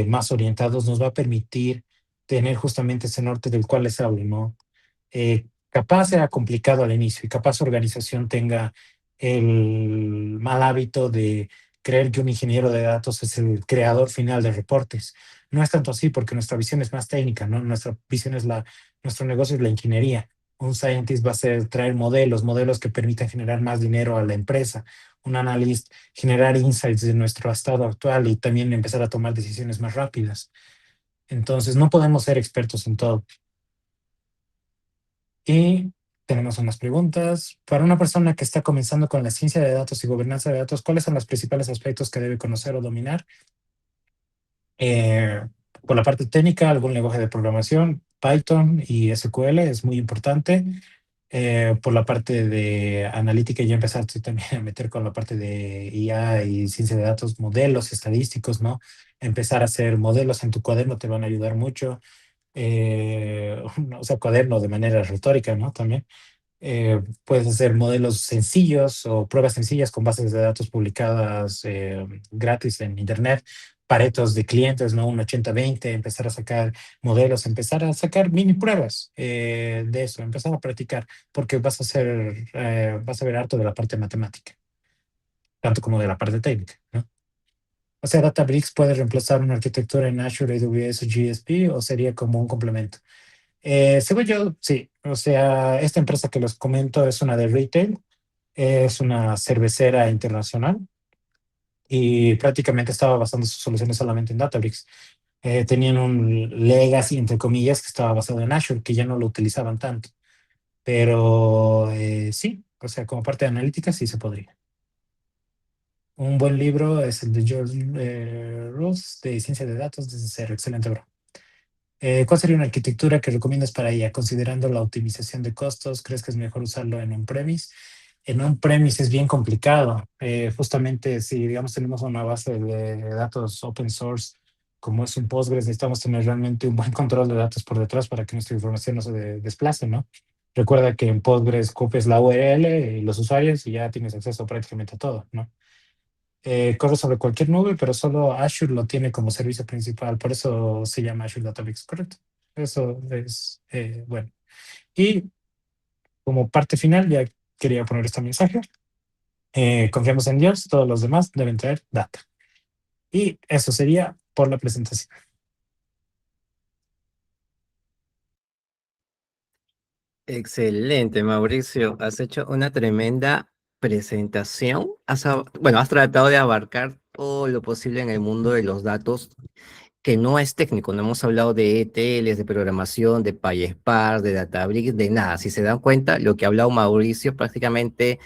más orientados, nos va a permitir tener justamente ese norte del cual les hablo, ¿no? Capaz sea complicado al inicio y capaz su organización tenga el mal hábito de creer que un ingeniero de datos es el creador final de reportes. No es tanto así porque nuestra visión es más técnica, ¿no? Nuestra visión es nuestro negocio es la ingeniería. Un scientist va a ser traer modelos que permitan generar más dinero a la empresa. Un analyst generar insights de nuestro estado actual y también empezar a tomar decisiones más rápidas. Entonces, no podemos ser expertos en todo. Y tenemos unas preguntas. Para una persona que está comenzando con la ciencia de datos y gobernanza de datos, ¿cuáles son los principales aspectos que debe conocer o dominar? Eh, por la parte técnica, algún lenguaje de programación, Python y SQL es muy importante. Por la parte de analítica, ya empezaste también a meter con la parte de IA y ciencia de datos, modelos estadísticos, ¿no? Empezar a hacer modelos en tu cuaderno te van a ayudar mucho. O sea, cuaderno de manera retórica, ¿no? También. Puedes hacer modelos sencillos o pruebas sencillas con bases de datos publicadas gratis en Internet, paretos de clientes, ¿no? Un 80-20, empezar a sacar modelos, empezar a sacar mini pruebas de eso, empezar a practicar, porque vas a ver harto de la parte matemática, tanto como de la parte técnica, ¿no? O sea, Databricks puede reemplazar una arquitectura en Azure, AWS o GSP o sería como un complemento. Según yo, sí. O sea, esta empresa que les comento es una de retail, es una cervecera internacional y prácticamente estaba basando sus soluciones solamente en Databricks. Tenían un legacy, entre comillas, que estaba basado en Azure, que ya no lo utilizaban tanto. Pero sí, o sea, como parte de analítica sí se podría. Un buen libro es el de George Ross de Ciencia de Datos desde cero. Excelente, bro. ¿Cuál sería una arquitectura que recomiendas para ella? Considerando la optimización de costos, ¿crees que es mejor usarlo en on-premise? En on-premise es bien complicado. Justamente si, digamos, tenemos una base de datos open source, como es un Postgres, necesitamos tener realmente un buen control de datos por detrás para que nuestra información no se desplace, ¿no? Recuerda que en Postgres copias la URL y los usuarios y ya tienes acceso prácticamente a todo, ¿no? Corre sobre cualquier nube, pero solo Azure lo tiene como servicio principal, por eso se llama Azure Database, correcto. Eso es bueno. Y como parte final, ya quería poner este mensaje. Confiamos en Dios, todos los demás deben traer data. Y eso sería por la presentación. Excelente, Mauricio. Has hecho una tremenda presentación. Bueno, has tratado de abarcar todo lo posible en el mundo de los datos que no es técnico. No hemos hablado de ETLs, de programación, de PySpark, de Databricks, de nada. Si se dan cuenta, lo que ha hablado Mauricio prácticamente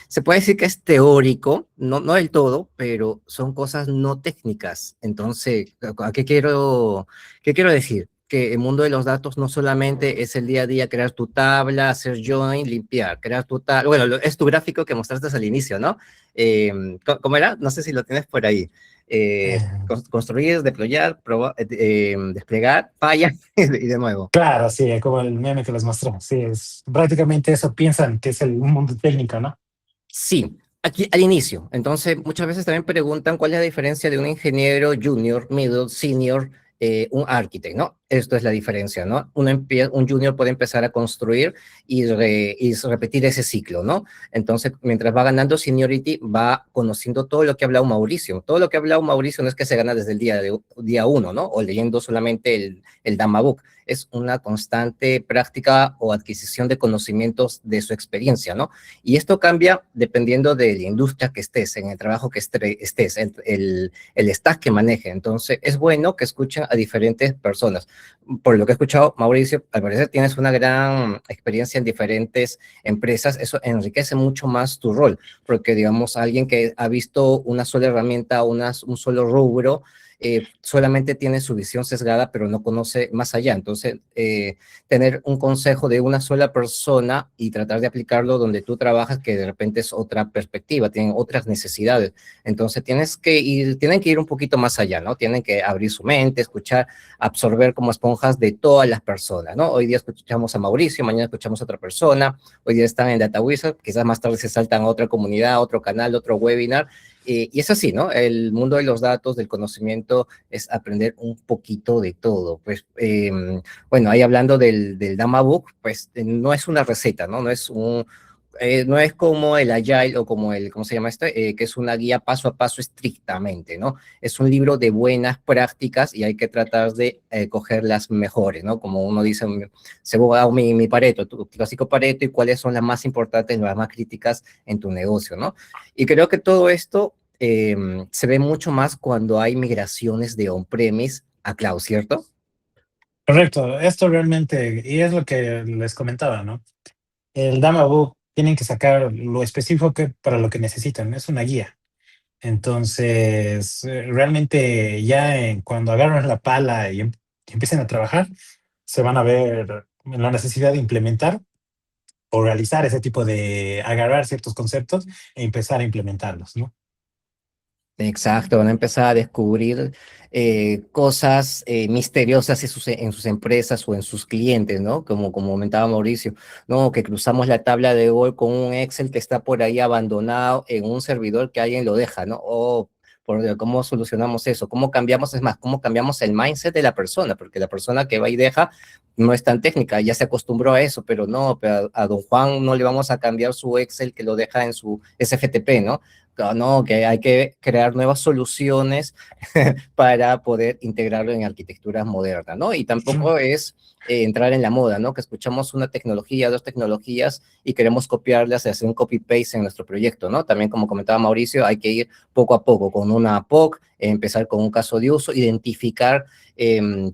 se puede decir que es teórico, no del todo, pero son cosas no técnicas. Entonces, ¿a qué quiero decir? Que el mundo de los datos no solamente es el día a día crear tu tabla, hacer join, limpiar, crear tu tabla. Bueno, es tu gráfico que mostraste al inicio, ¿no? ¿Cómo era? No sé si lo tienes por ahí. Eh, Construir, deployar, desplegar, falla y de nuevo. claro, sí, como el meme que les mostré. Sí, es prácticamente eso piensan que es el mundo técnico, ¿no? Sí, aquí al inicio. Entonces, muchas veces también preguntan cuál es la diferencia de un ingeniero junior, middle, senior, un architect, ¿no? esto es la diferencia, ¿no? Un junior puede empezar a construir y repetir ese ciclo, ¿no? Entonces, mientras va ganando seniority, va conociendo todo lo que ha hablado Mauricio. Todo lo que ha hablado Mauricio no es que se gana desde el día uno, ¿no? O leyendo solamente el Dama Book. Es una constante práctica o adquisición de conocimientos de su experiencia, ¿no? Y esto cambia dependiendo de la industria que estés, en el trabajo que estés, el stack que maneje. Entonces, es bueno que escuchen a diferentes personas. Por lo que he escuchado, Mauricio, al parecer tienes una gran experiencia en diferentes empresas. Eso enriquece mucho más tu rol, porque, digamos, alguien que ha visto una sola herramienta, un solo rubro, solamente tiene su visión sesgada, pero no conoce más allá. Entonces, tener un consejo de una sola persona y tratar de aplicarlo donde tú trabajas, que de repente es otra perspectiva, tienen otras necesidades. Entonces, tienen que ir un poquito más allá, ¿no? Tienen que abrir su mente, escuchar, absorber como esponjas de todas las personas, ¿no? Hoy día escuchamos a Mauricio, mañana escuchamos a otra persona, hoy día están en Data Wizard, quizás más tarde se saltan a otra comunidad, a otro canal, otro webinar, y es así, ¿no? El mundo de los datos, del conocimiento, es aprender un poquito de todo. Pues, bueno, ahí hablando del Dama Book, pues no es una receta, ¿no? No es como el Agile o como ¿cómo se llama esto? Que es una guía paso a paso estrictamente, ¿no? Es un libro de buenas prácticas y hay que tratar de coger las mejores, ¿no? Como uno dice, según hago mi Pareto, tu clásico Pareto, y cuáles son las más importantes, las más críticas en tu negocio, ¿no? Y creo que todo esto se ve mucho más cuando hay migraciones de on-premise a cloud, ¿cierto? Correcto, esto realmente, y es lo que les comentaba, ¿no? El Dama Book tienen que sacar lo específico para lo que necesitan, es una guía. Entonces, realmente ya cuando agarran la pala y empiecen a trabajar, se van a ver en la necesidad de implementar o realizar ese tipo de agarrar ciertos conceptos e empezar a implementarlos, ¿no? Exacto, van a empezar a descubrir cosas misteriosas en sus empresas o en sus clientes, ¿no? Como comentaba Mauricio, ¿no? Que cruzamos la tabla de gol con un Excel que está por ahí abandonado en un servidor que alguien lo deja, ¿no? O por Dios, ¿cómo solucionamos eso? ¿Cómo cambiamos, es más, cómo cambiamos el mindset de la persona? Porque la persona que va y deja no es tan técnica, ya se acostumbró a eso, pero no, pero a don Juan no le vamos a cambiar su Excel que lo deja en su SFTP, ¿no? No, que hay que crear nuevas soluciones para poder integrarlo en arquitecturas modernas, ¿no? Y tampoco es entrar en la moda, ¿no? Que escuchamos una tecnología, dos tecnologías y queremos copiarlas y hacer un copy-paste en nuestro proyecto, ¿no? También, como comentaba Mauricio, hay que ir poco a poco con una POC, empezar con un caso de uso, identificar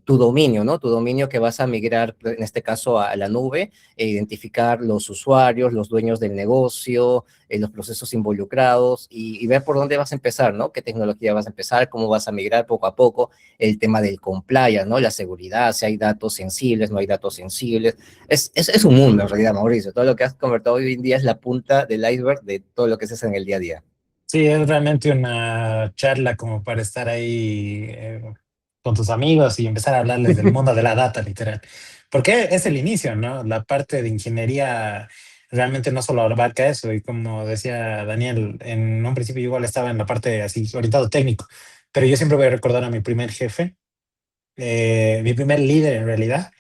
tu dominio, ¿no? Tu dominio que vas a migrar, en este caso, a la nube, identificar los usuarios, los dueños del negocio, los procesos involucrados y ver por dónde vas a empezar, ¿no? ¿Qué tecnología vas a empezar? ¿Cómo vas a migrar poco a poco? El tema del compliance, ¿no? La seguridad, si hay datos sensibles, no hay datos sensibles. Es un mundo en realidad, Mauricio. Todo lo que has convertido hoy en día es la punta del iceberg de todo lo que se hace en el día a día. Sí, es realmente una charla como para estar ahí con tus amigos y empezar a hablarles del mundo de la data, literal. Porque es el inicio, ¿no? La parte de ingeniería realmente no solo abarca eso. Y como decía Daniel, en un principio yo igual estaba en la parte así, orientado técnico. Pero yo siempre voy a recordar a mi primer jefe, mi primer líder en realidad.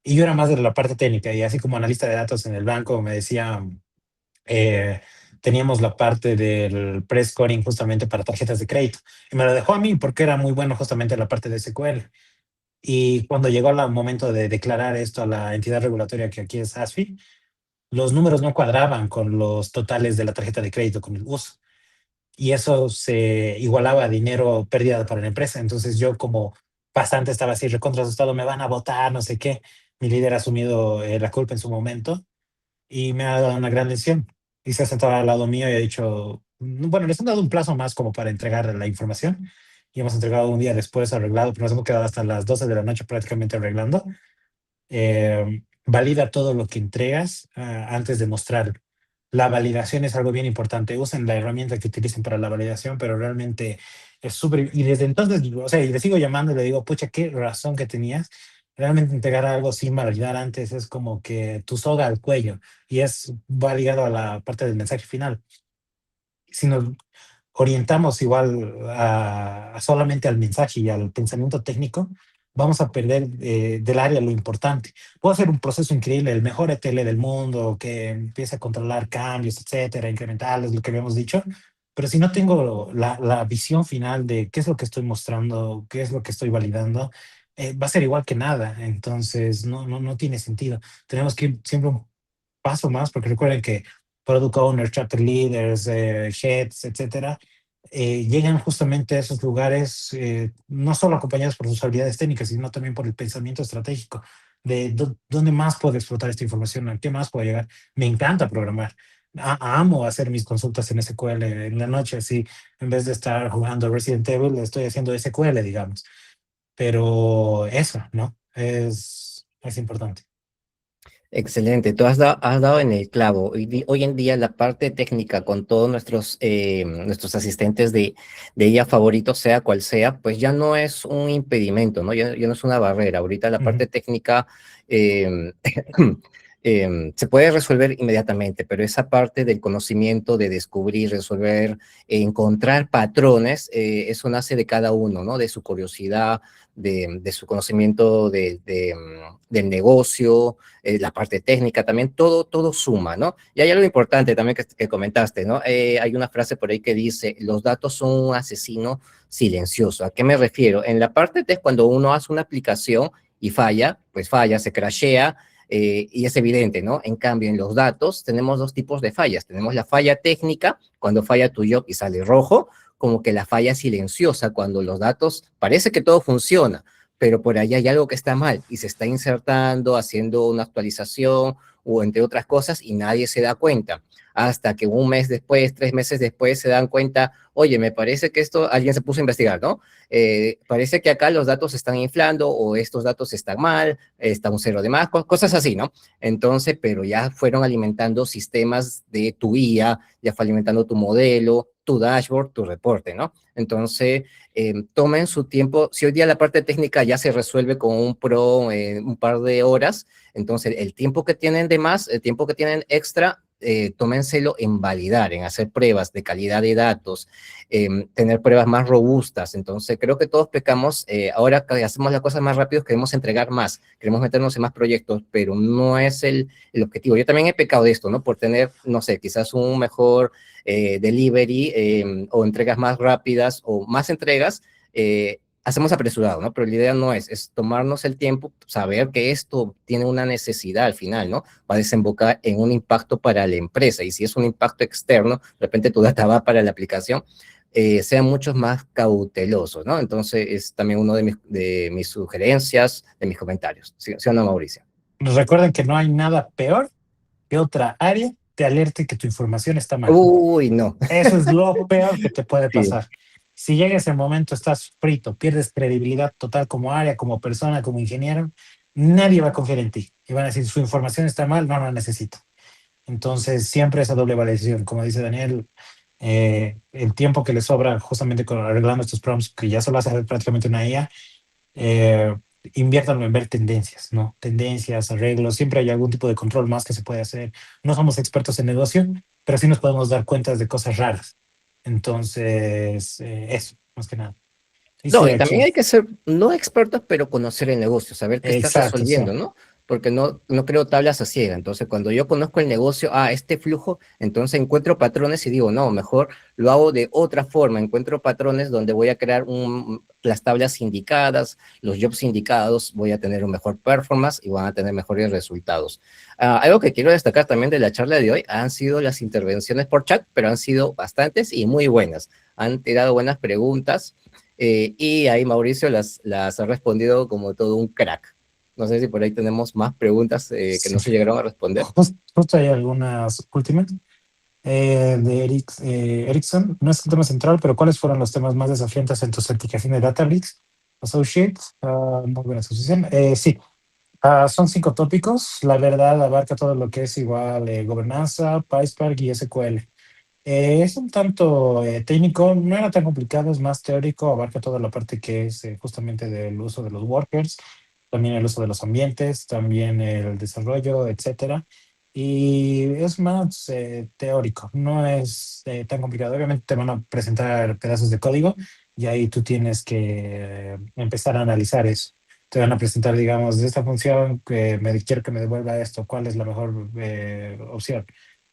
Y yo era más de la parte técnica. Y así como analista de datos en el banco, me decía eh, teníamos la parte del pre-scoring justamente para tarjetas de crédito. Y me lo dejó a mí porque era muy bueno justamente la parte de SQL. Y cuando llegó el momento de declarar esto a la entidad regulatoria que aquí es ASFI, los números no cuadraban con los totales de la tarjeta de crédito, con el uso. Y eso se igualaba a dinero pérdida para la empresa. Entonces yo como bastante estaba así recontra asustado, me van a votar, no sé qué. Mi líder ha asumido la culpa en su momento y me ha dado una gran lección. Y se ha sentado al lado mío y ha dicho, bueno, les han dado un plazo más como para entregar la información y hemos entregado un día después arreglado, pero nos hemos quedado hasta las 12 de la noche prácticamente arreglando. Valida todo lo que entregas antes de mostrarlo. La validación es algo bien importante. Usen la herramienta que utilicen para la validación, pero realmente es súper. Y desde entonces, o sea, y le sigo llamando y le digo, pucha, qué razón que tenías. Realmente entregar algo sin validar antes es como que tu soga al cuello y va ligado a la parte del mensaje final. Si nos orientamos igual solamente al mensaje y al pensamiento técnico, vamos a perder del área lo importante. Puedo hacer un proceso increíble, el mejor ETL del mundo, que empiece a controlar cambios, etcétera, incrementales, lo que habíamos dicho, pero si no tengo la visión final de qué es lo que estoy mostrando, qué es lo que estoy validando, va a ser igual que nada. Entonces, no tiene sentido. Tenemos que ir siempre un paso más, porque recuerden que product owners, chapter leaders, heads, etcétera, llegan justamente a esos lugares, no solo acompañados por sus habilidades técnicas, sino también por el pensamiento estratégico de dónde más puedo explotar esta información, a qué más puedo llegar. Me encanta programar. Amo hacer mis consultas en SQL en la noche, así, en vez de estar jugando Resident Evil, estoy haciendo SQL, digamos. Pero eso, ¿no? Es importante. Excelente, tú has dado en el clavo. Hoy en día la parte técnica con todos nuestros asistentes de IA favoritos, sea cual sea, pues ya no es un impedimento, ¿no? Ya no es una barrera. Ahorita la Ujú. parte técnica eh, se puede resolver inmediatamente, pero esa parte del conocimiento, de descubrir, resolver, encontrar patrones, eso nace de cada uno, ¿no? De su curiosidad, de su conocimiento del negocio, la parte técnica también, todo suma, ¿no? Y hay algo importante también que comentaste, ¿no? Hay una frase por ahí que dice, los datos son un asesino silencioso. ¿A qué me refiero? En la parte de cuando uno hace una aplicación y falla, pues falla, se crashea, y es evidente, ¿no? En cambio, en los datos tenemos dos tipos de fallas. Tenemos la falla técnica, cuando falla tu job y sale rojo, como que la falla silenciosa, cuando los datos parece que todo funciona, pero por ahí hay algo que está mal y se está insertando, haciendo una actualización o entre otras cosas y nadie se da cuenta. Hasta que un mes después, 3 meses después se dan cuenta, oye, me parece que esto, alguien se puso a investigar, ¿no? Parece que acá los datos se están inflando o estos datos están mal, está un cero de más, cosas así, ¿no? Entonces, pero ya fueron alimentando sistemas de tu IA, ya fue alimentando tu modelo, tu dashboard, tu reporte, ¿no? Entonces, tomen su tiempo. Si hoy día la parte técnica ya se resuelve con un pro un par de horas, entonces el tiempo que tienen de más, el tiempo que tienen extra, tómenselo en validar, en hacer pruebas de calidad de datos, tener pruebas más robustas. Entonces, creo que todos pecamos, ahora que hacemos las cosas más rápido, queremos entregar más, queremos meternos en más proyectos, pero no es el objetivo. Yo también he pecado de esto, ¿no? Por tener, no sé, quizás un mejor delivery o entregas más rápidas o más entregas, hacemos apresurado, ¿no? Pero la idea no es tomarnos el tiempo, saber que esto tiene una necesidad al final, ¿no? Va a desembocar en un impacto para la empresa y si es un impacto externo, de repente tu data va para la aplicación, sean muchos más cautelosos, ¿no? Entonces es también uno de mis sugerencias, de mis comentarios. ¿Sí, sí o no, Mauricio? Recuerden que no hay nada peor que otra área te alerte que tu información está mal. Uy, no. Eso es lo peor que te puede Sí. pasar. Si llega ese momento, estás frito, pierdes credibilidad total como área, como persona, como ingeniero, nadie va a confiar en ti. Y van a decir, su información está mal, no la necesito. Entonces, siempre esa doble validación, como dice Daniel, el tiempo que le sobra justamente con arreglando estos prompts, que ya solo hace prácticamente una IA, eh, inviértanlo en ver tendencias, ¿no? Tendencias, arreglos, siempre hay algún tipo de control más que se puede hacer. No somos expertos en negocio, pero sí nos podemos dar cuenta de cosas raras. Entonces, eso, más que nada. No, Dice y también aquí, hay que ser, no expertos, pero conocer el negocio, saber qué estás exacto, sí. resolviendo, ¿no? Porque no creo tablas a ciega. Entonces, cuando yo conozco el negocio, este flujo, entonces encuentro patrones y digo, no, mejor lo hago de otra forma. Encuentro patrones donde voy a crear las tablas indicadas, los jobs indicados, voy a tener un mejor performance y van a tener mejores resultados. Algo que quiero destacar también de la charla de hoy han sido las intervenciones por chat, pero han sido bastantes y muy buenas. Han tirado buenas preguntas. Y ahí Mauricio las ha respondido como todo un crack. No sé si por ahí tenemos más preguntas que Sí. no se llegaron a responder. Justo hay algunas últimas. De Ericsson. No es el tema central, pero ¿cuáles fueron los temas más desafiantes en tu certificación de Databricks Associate? Muy buena asociación. Sí, son 5 tópicos. La verdad abarca todo lo que es igual gobernanza, PySpark y SQL. Es un tanto técnico, no era tan complicado, es más teórico, abarca toda la parte que es justamente del uso de los workers, también el uso de los ambientes, también el desarrollo, etcétera. Y es más teórico, no es tan complicado. Obviamente te van a presentar pedazos de código y ahí tú tienes que empezar a analizar eso. te van a presentar, digamos, de esta función que quiero que me devuelva esto, cuál es la mejor opción.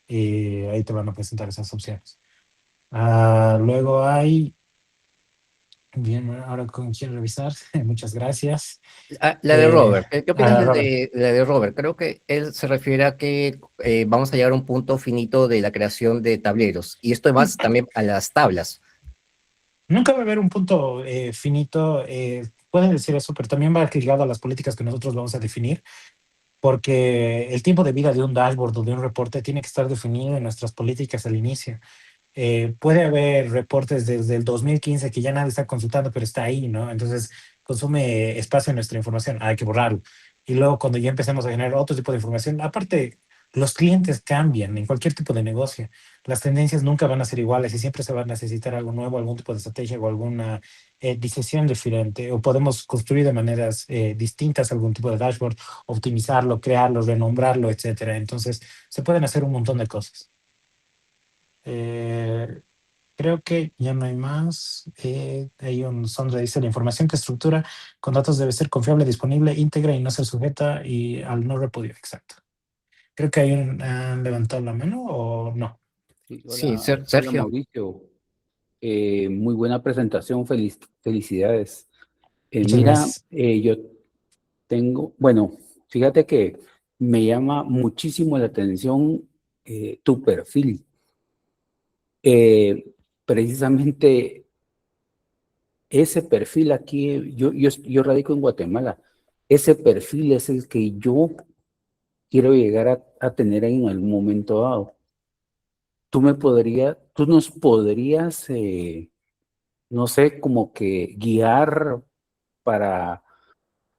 Y ahí te van a presentar esas opciones. Luego hay, bien, ahora con quién revisar. Muchas gracias. La de Robert, ¿qué opinas Robert, de la de Robert? Creo que él se refiere a que vamos a llegar a un punto finito de la creación de tableros, y esto más también a las tablas. nunca va a haber un punto finito. Pueden decir eso, pero también va ligado a las políticas que nosotros vamos a definir, porque el tiempo de vida de un dashboard o de un reporte tiene que estar definido en nuestras políticas al inicio. Puede haber reportes desde el 2015 que ya nadie está consultando, pero está ahí, ¿no? Entonces consume espacio en nuestra información, hay que borrarlo. Y luego cuando ya empecemos a generar otro tipo de información, aparte, los clientes cambian en cualquier tipo de negocio. Las tendencias nunca van a ser iguales y siempre se va a necesitar algo nuevo, algún tipo de estrategia o alguna decisión diferente. O podemos construir de maneras distintas algún tipo de dashboard, optimizarlo, crearlo, renombrarlo, etcétera. Entonces, se pueden hacer un montón de cosas. Eh, Creo que ya no hay más. Hay un Sondra dice, la información que estructura con datos debe ser confiable, disponible, íntegra y no ser sujeta y al no repudio. Exacto. Creo que hay han levantado la mano o no. Sí, Sí, hola Sergio. Mauricio. Muy buena presentación, felicidades. Muchas Mira, gracias. yo tengo, bueno, fíjate que me llama muchísimo la atención tu perfil. Precisamente ese perfil aquí, yo radico en Guatemala, ese perfil es el que yo quiero llegar a tener en algún momento dado. Tú nos podrías, no sé, como que guiar para,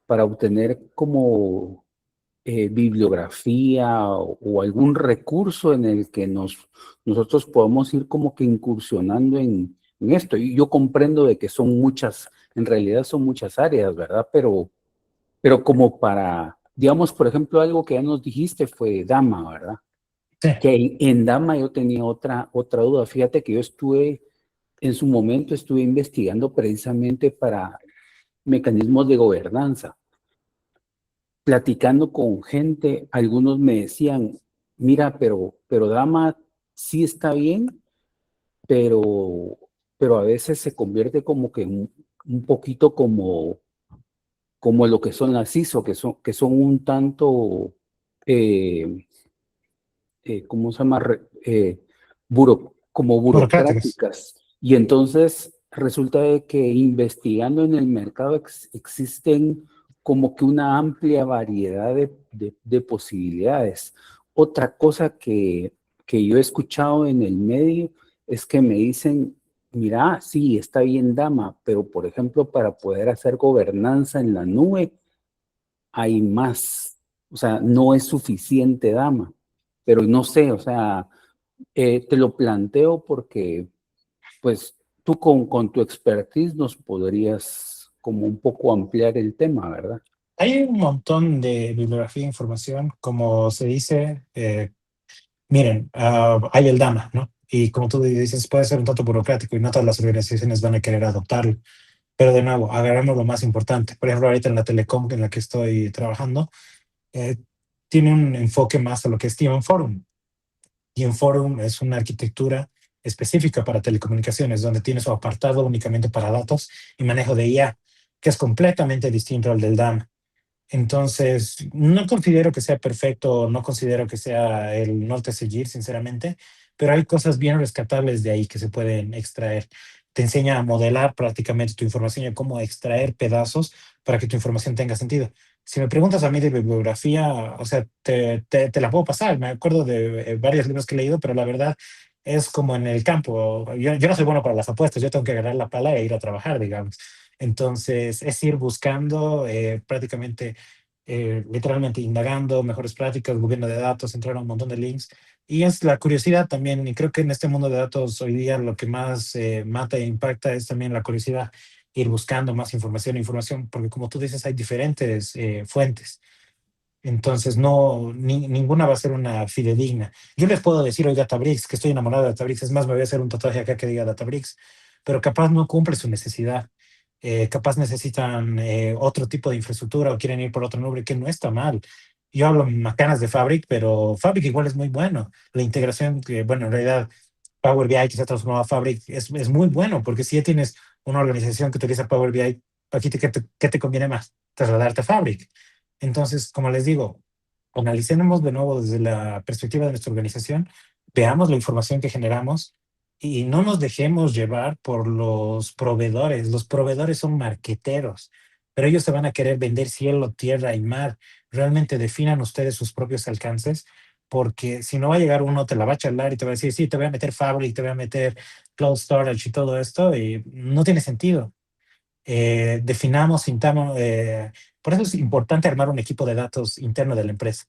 para obtener como bibliografía o algún recurso en el que nosotros podamos ir como que incursionando en esto. Y yo comprendo de que son muchas, en realidad son muchas áreas, ¿verdad? Pero como para, digamos, por ejemplo, algo que ya nos dijiste fue Dama, ¿verdad? Sí. Que en Dama yo tenía otra duda. Fíjate que yo en su momento estuve investigando precisamente para mecanismos de gobernanza. Platicando con gente, algunos me decían, mira, pero Dama sí está bien, pero, pero a veces se convierte como que un poquito como lo que son las ISO, que son un tanto, eh, ¿cómo se llama? Como Burocráticos. burocráticas. Y entonces resulta de que investigando en el mercado existen como que una amplia variedad de posibilidades. Otra cosa que yo he escuchado en el medio es que me dicen, mira, sí, está bien Dama, pero por ejemplo, para poder hacer gobernanza en la nube, hay más. O sea, no es suficiente Dama. Pero no sé, o sea, te lo planteo porque, pues, tú con tu expertise nos podrías como un poco ampliar el tema, ¿verdad? Hay un montón de bibliografía e información, como se dice. Miren, hay el DAMA, ¿no? Y como tú dices, puede ser un tanto burocrático y no todas las organizaciones van a querer adoptarlo. Pero de nuevo, agarramos lo más importante. Por ejemplo, ahorita en la telecom en la que estoy trabajando, eh, tiene un enfoque más a lo que es Team Forum. Y en Forum es una arquitectura específica para telecomunicaciones, donde tiene su apartado únicamente para datos y manejo de IA, que es completamente distinto al del DAM. Entonces, no considero que sea perfecto, no considero que sea el norte a seguir, sinceramente, pero hay cosas bien rescatables de ahí que se pueden extraer. Te enseña a modelar prácticamente tu información y a cómo extraer pedazos para que tu información tenga sentido. Si me preguntas a mí de bibliografía, o sea, te la puedo pasar. Me acuerdo de varios libros que he leído, pero la verdad es como en el campo. Yo no soy bueno para las apuestas, yo tengo que agarrar la pala e ir a trabajar, digamos. Entonces, es ir buscando prácticamente, literalmente indagando mejores prácticas, gobierno de datos, entrar a un montón de links. Y es la curiosidad también. Y creo que en este mundo de datos hoy día lo que más mata e impacta es también la curiosidad, ir buscando más información, porque como tú dices, hay diferentes fuentes. Entonces, no, ninguna va a ser una fidedigna. Yo les puedo decir hoy Databricks, que estoy enamorado de Databricks. Es más, me voy a hacer un tatuaje acá que diga Databricks, pero capaz no cumple su necesidad. capaz necesitan otro tipo de infraestructura o quieren ir por otro nombre, que no está mal. Yo hablo macanas de Fabric, pero Fabric igual es muy bueno. La integración, que, bueno, en realidad Power BI que se ha transformado a Fabric es muy bueno, porque si ya tienes una organización que utiliza Power BI, aquí ¿qué te conviene más? Trasladarte a Fabric. Entonces, como les digo, analicemos de nuevo desde la perspectiva de nuestra organización, veamos la información que generamos y no nos dejemos llevar por los proveedores. Los proveedores son marqueteros, pero ellos te van a querer vender cielo, tierra y mar. Realmente definan ustedes sus propios alcances, porque si no va a llegar uno, te la va a charlar y te va a decir, sí, te voy a meter Fabric, te voy a meter Cloud Storage y todo esto, y no tiene sentido. Definamos, sintamos, por eso es importante armar un equipo de datos interno de la empresa,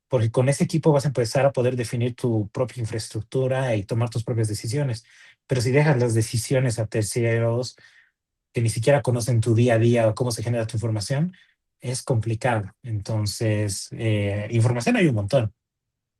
porque con ese equipo vas a empezar a poder definir tu propia infraestructura y tomar tus propias decisiones. Pero si dejas las decisiones a terceros que ni siquiera conocen tu día a día o cómo se genera tu información, es complicado. Entonces, información hay un montón,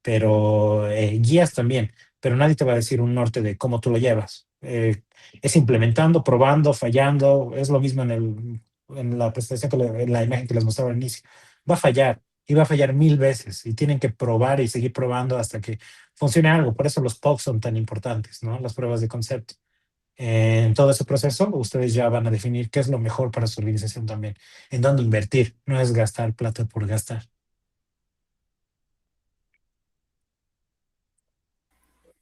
pero guías también, pero nadie te va a decir un norte de cómo tú lo llevas. Es implementando, probando, fallando, es lo mismo en la presentación, en la imagen que les mostraba al inicio. Va a fallar y va a fallar 1000 veces y tienen que probar y seguir probando hasta que funcione algo. Por eso los POC son tan importantes, ¿no? Las pruebas de concepto. En todo ese proceso, ustedes ya van a definir qué es lo mejor para su organización también, en dónde invertir, no es gastar plata por gastar.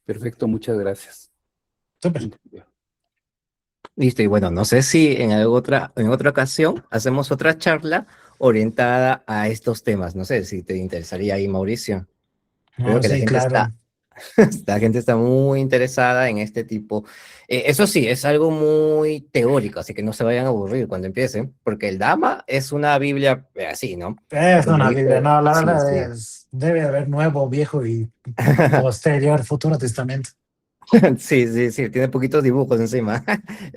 Perfecto, muchas gracias. Súper. Listo, y bueno, no sé si en otra ocasión hacemos otra charla orientada a estos temas. No sé si te interesaría ahí, Mauricio. Creo No, que la sí, gente claro. la gente está muy interesada en este tipo. Eso sí, es algo muy teórico, así que no se vayan a aburrir cuando empiecen, porque el Dama es una Biblia así, ¿no? Es Como una Biblia, dijo, no, la sí, verdad sí. es, debe haber nuevo, viejo y posterior, futuro testamento. Sí, sí, sí, tiene poquitos dibujos encima.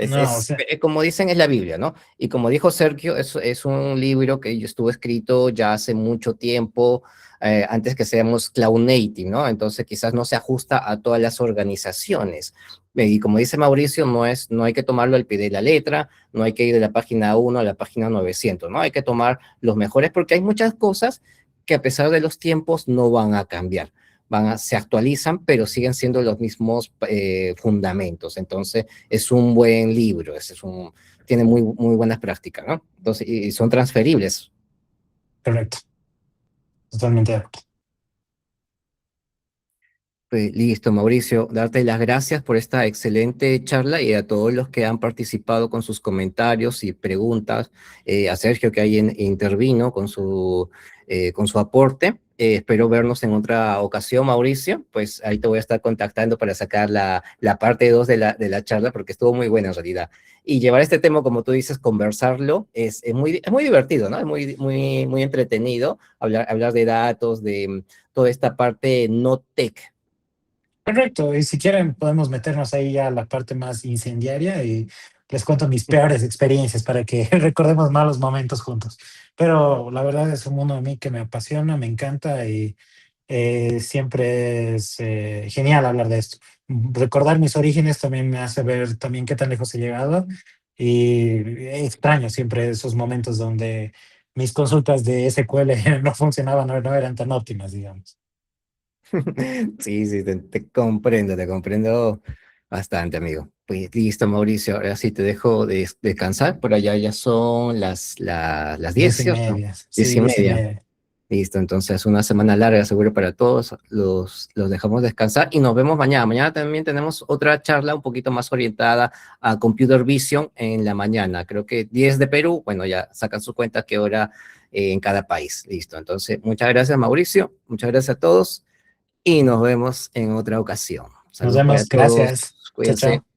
No, o sea, Como dicen, es la Biblia, ¿no? Y como dijo Sergio, es un libro que estuvo escrito ya hace mucho tiempo, antes que seamos cloud native, ¿no? Entonces quizás no se ajusta a todas las organizaciones. Y como dice Mauricio, no hay que tomarlo al pie de la letra, no hay que ir de la página 1 a la página 900, ¿no? Hay que tomar los mejores porque hay muchas cosas que a pesar de los tiempos no van a cambiar se actualizan, pero siguen siendo los mismos fundamentos. Entonces, es un buen libro, tiene muy buenas prácticas, ¿no? Entonces, y son transferibles. correcto, totalmente de acuerdo. Pues, listo, Mauricio, darte las gracias por esta excelente charla y a todos los que han participado con sus comentarios y preguntas, a Sergio que ahí intervino con su aporte. Espero vernos en otra ocasión, Mauricio. Pues ahí te voy a estar contactando para sacar la parte 2 de la charla porque estuvo muy buena en realidad. Y llevar este tema, como tú dices, conversarlo, es muy divertido, ¿no? Es muy entretenido hablar de datos, de toda esta parte no tech. Correcto, y si quieren podemos meternos ahí ya a la parte más incendiaria y les cuento mis peores experiencias para que recordemos malos momentos juntos. Pero la verdad es un mundo a mí que me apasiona, me encanta y siempre es genial hablar de esto. Recordar mis orígenes también me hace ver también qué tan lejos he llegado y extraño siempre esos momentos donde mis consultas de SQL no funcionaban, no eran tan óptimas, digamos. Sí, sí, te comprendo bastante, amigo. Pues listo, Mauricio, ahora sí te dejo descansar, por allá ya son las 10, Diez y ¿cierto? media, sí, 10:30. 10:30. Listo, entonces una semana larga seguro para todos, los dejamos descansar y nos vemos mañana. Mañana también tenemos otra charla un poquito más orientada a Computer Vision en la mañana. Creo que 10 de Perú, bueno, ya sacan su cuenta qué hora en cada país. Listo, entonces muchas gracias, Mauricio, muchas gracias a todos y nos vemos en otra ocasión. Nos Saludos para vemos, todos, gracias. Chao, cuídense. chao.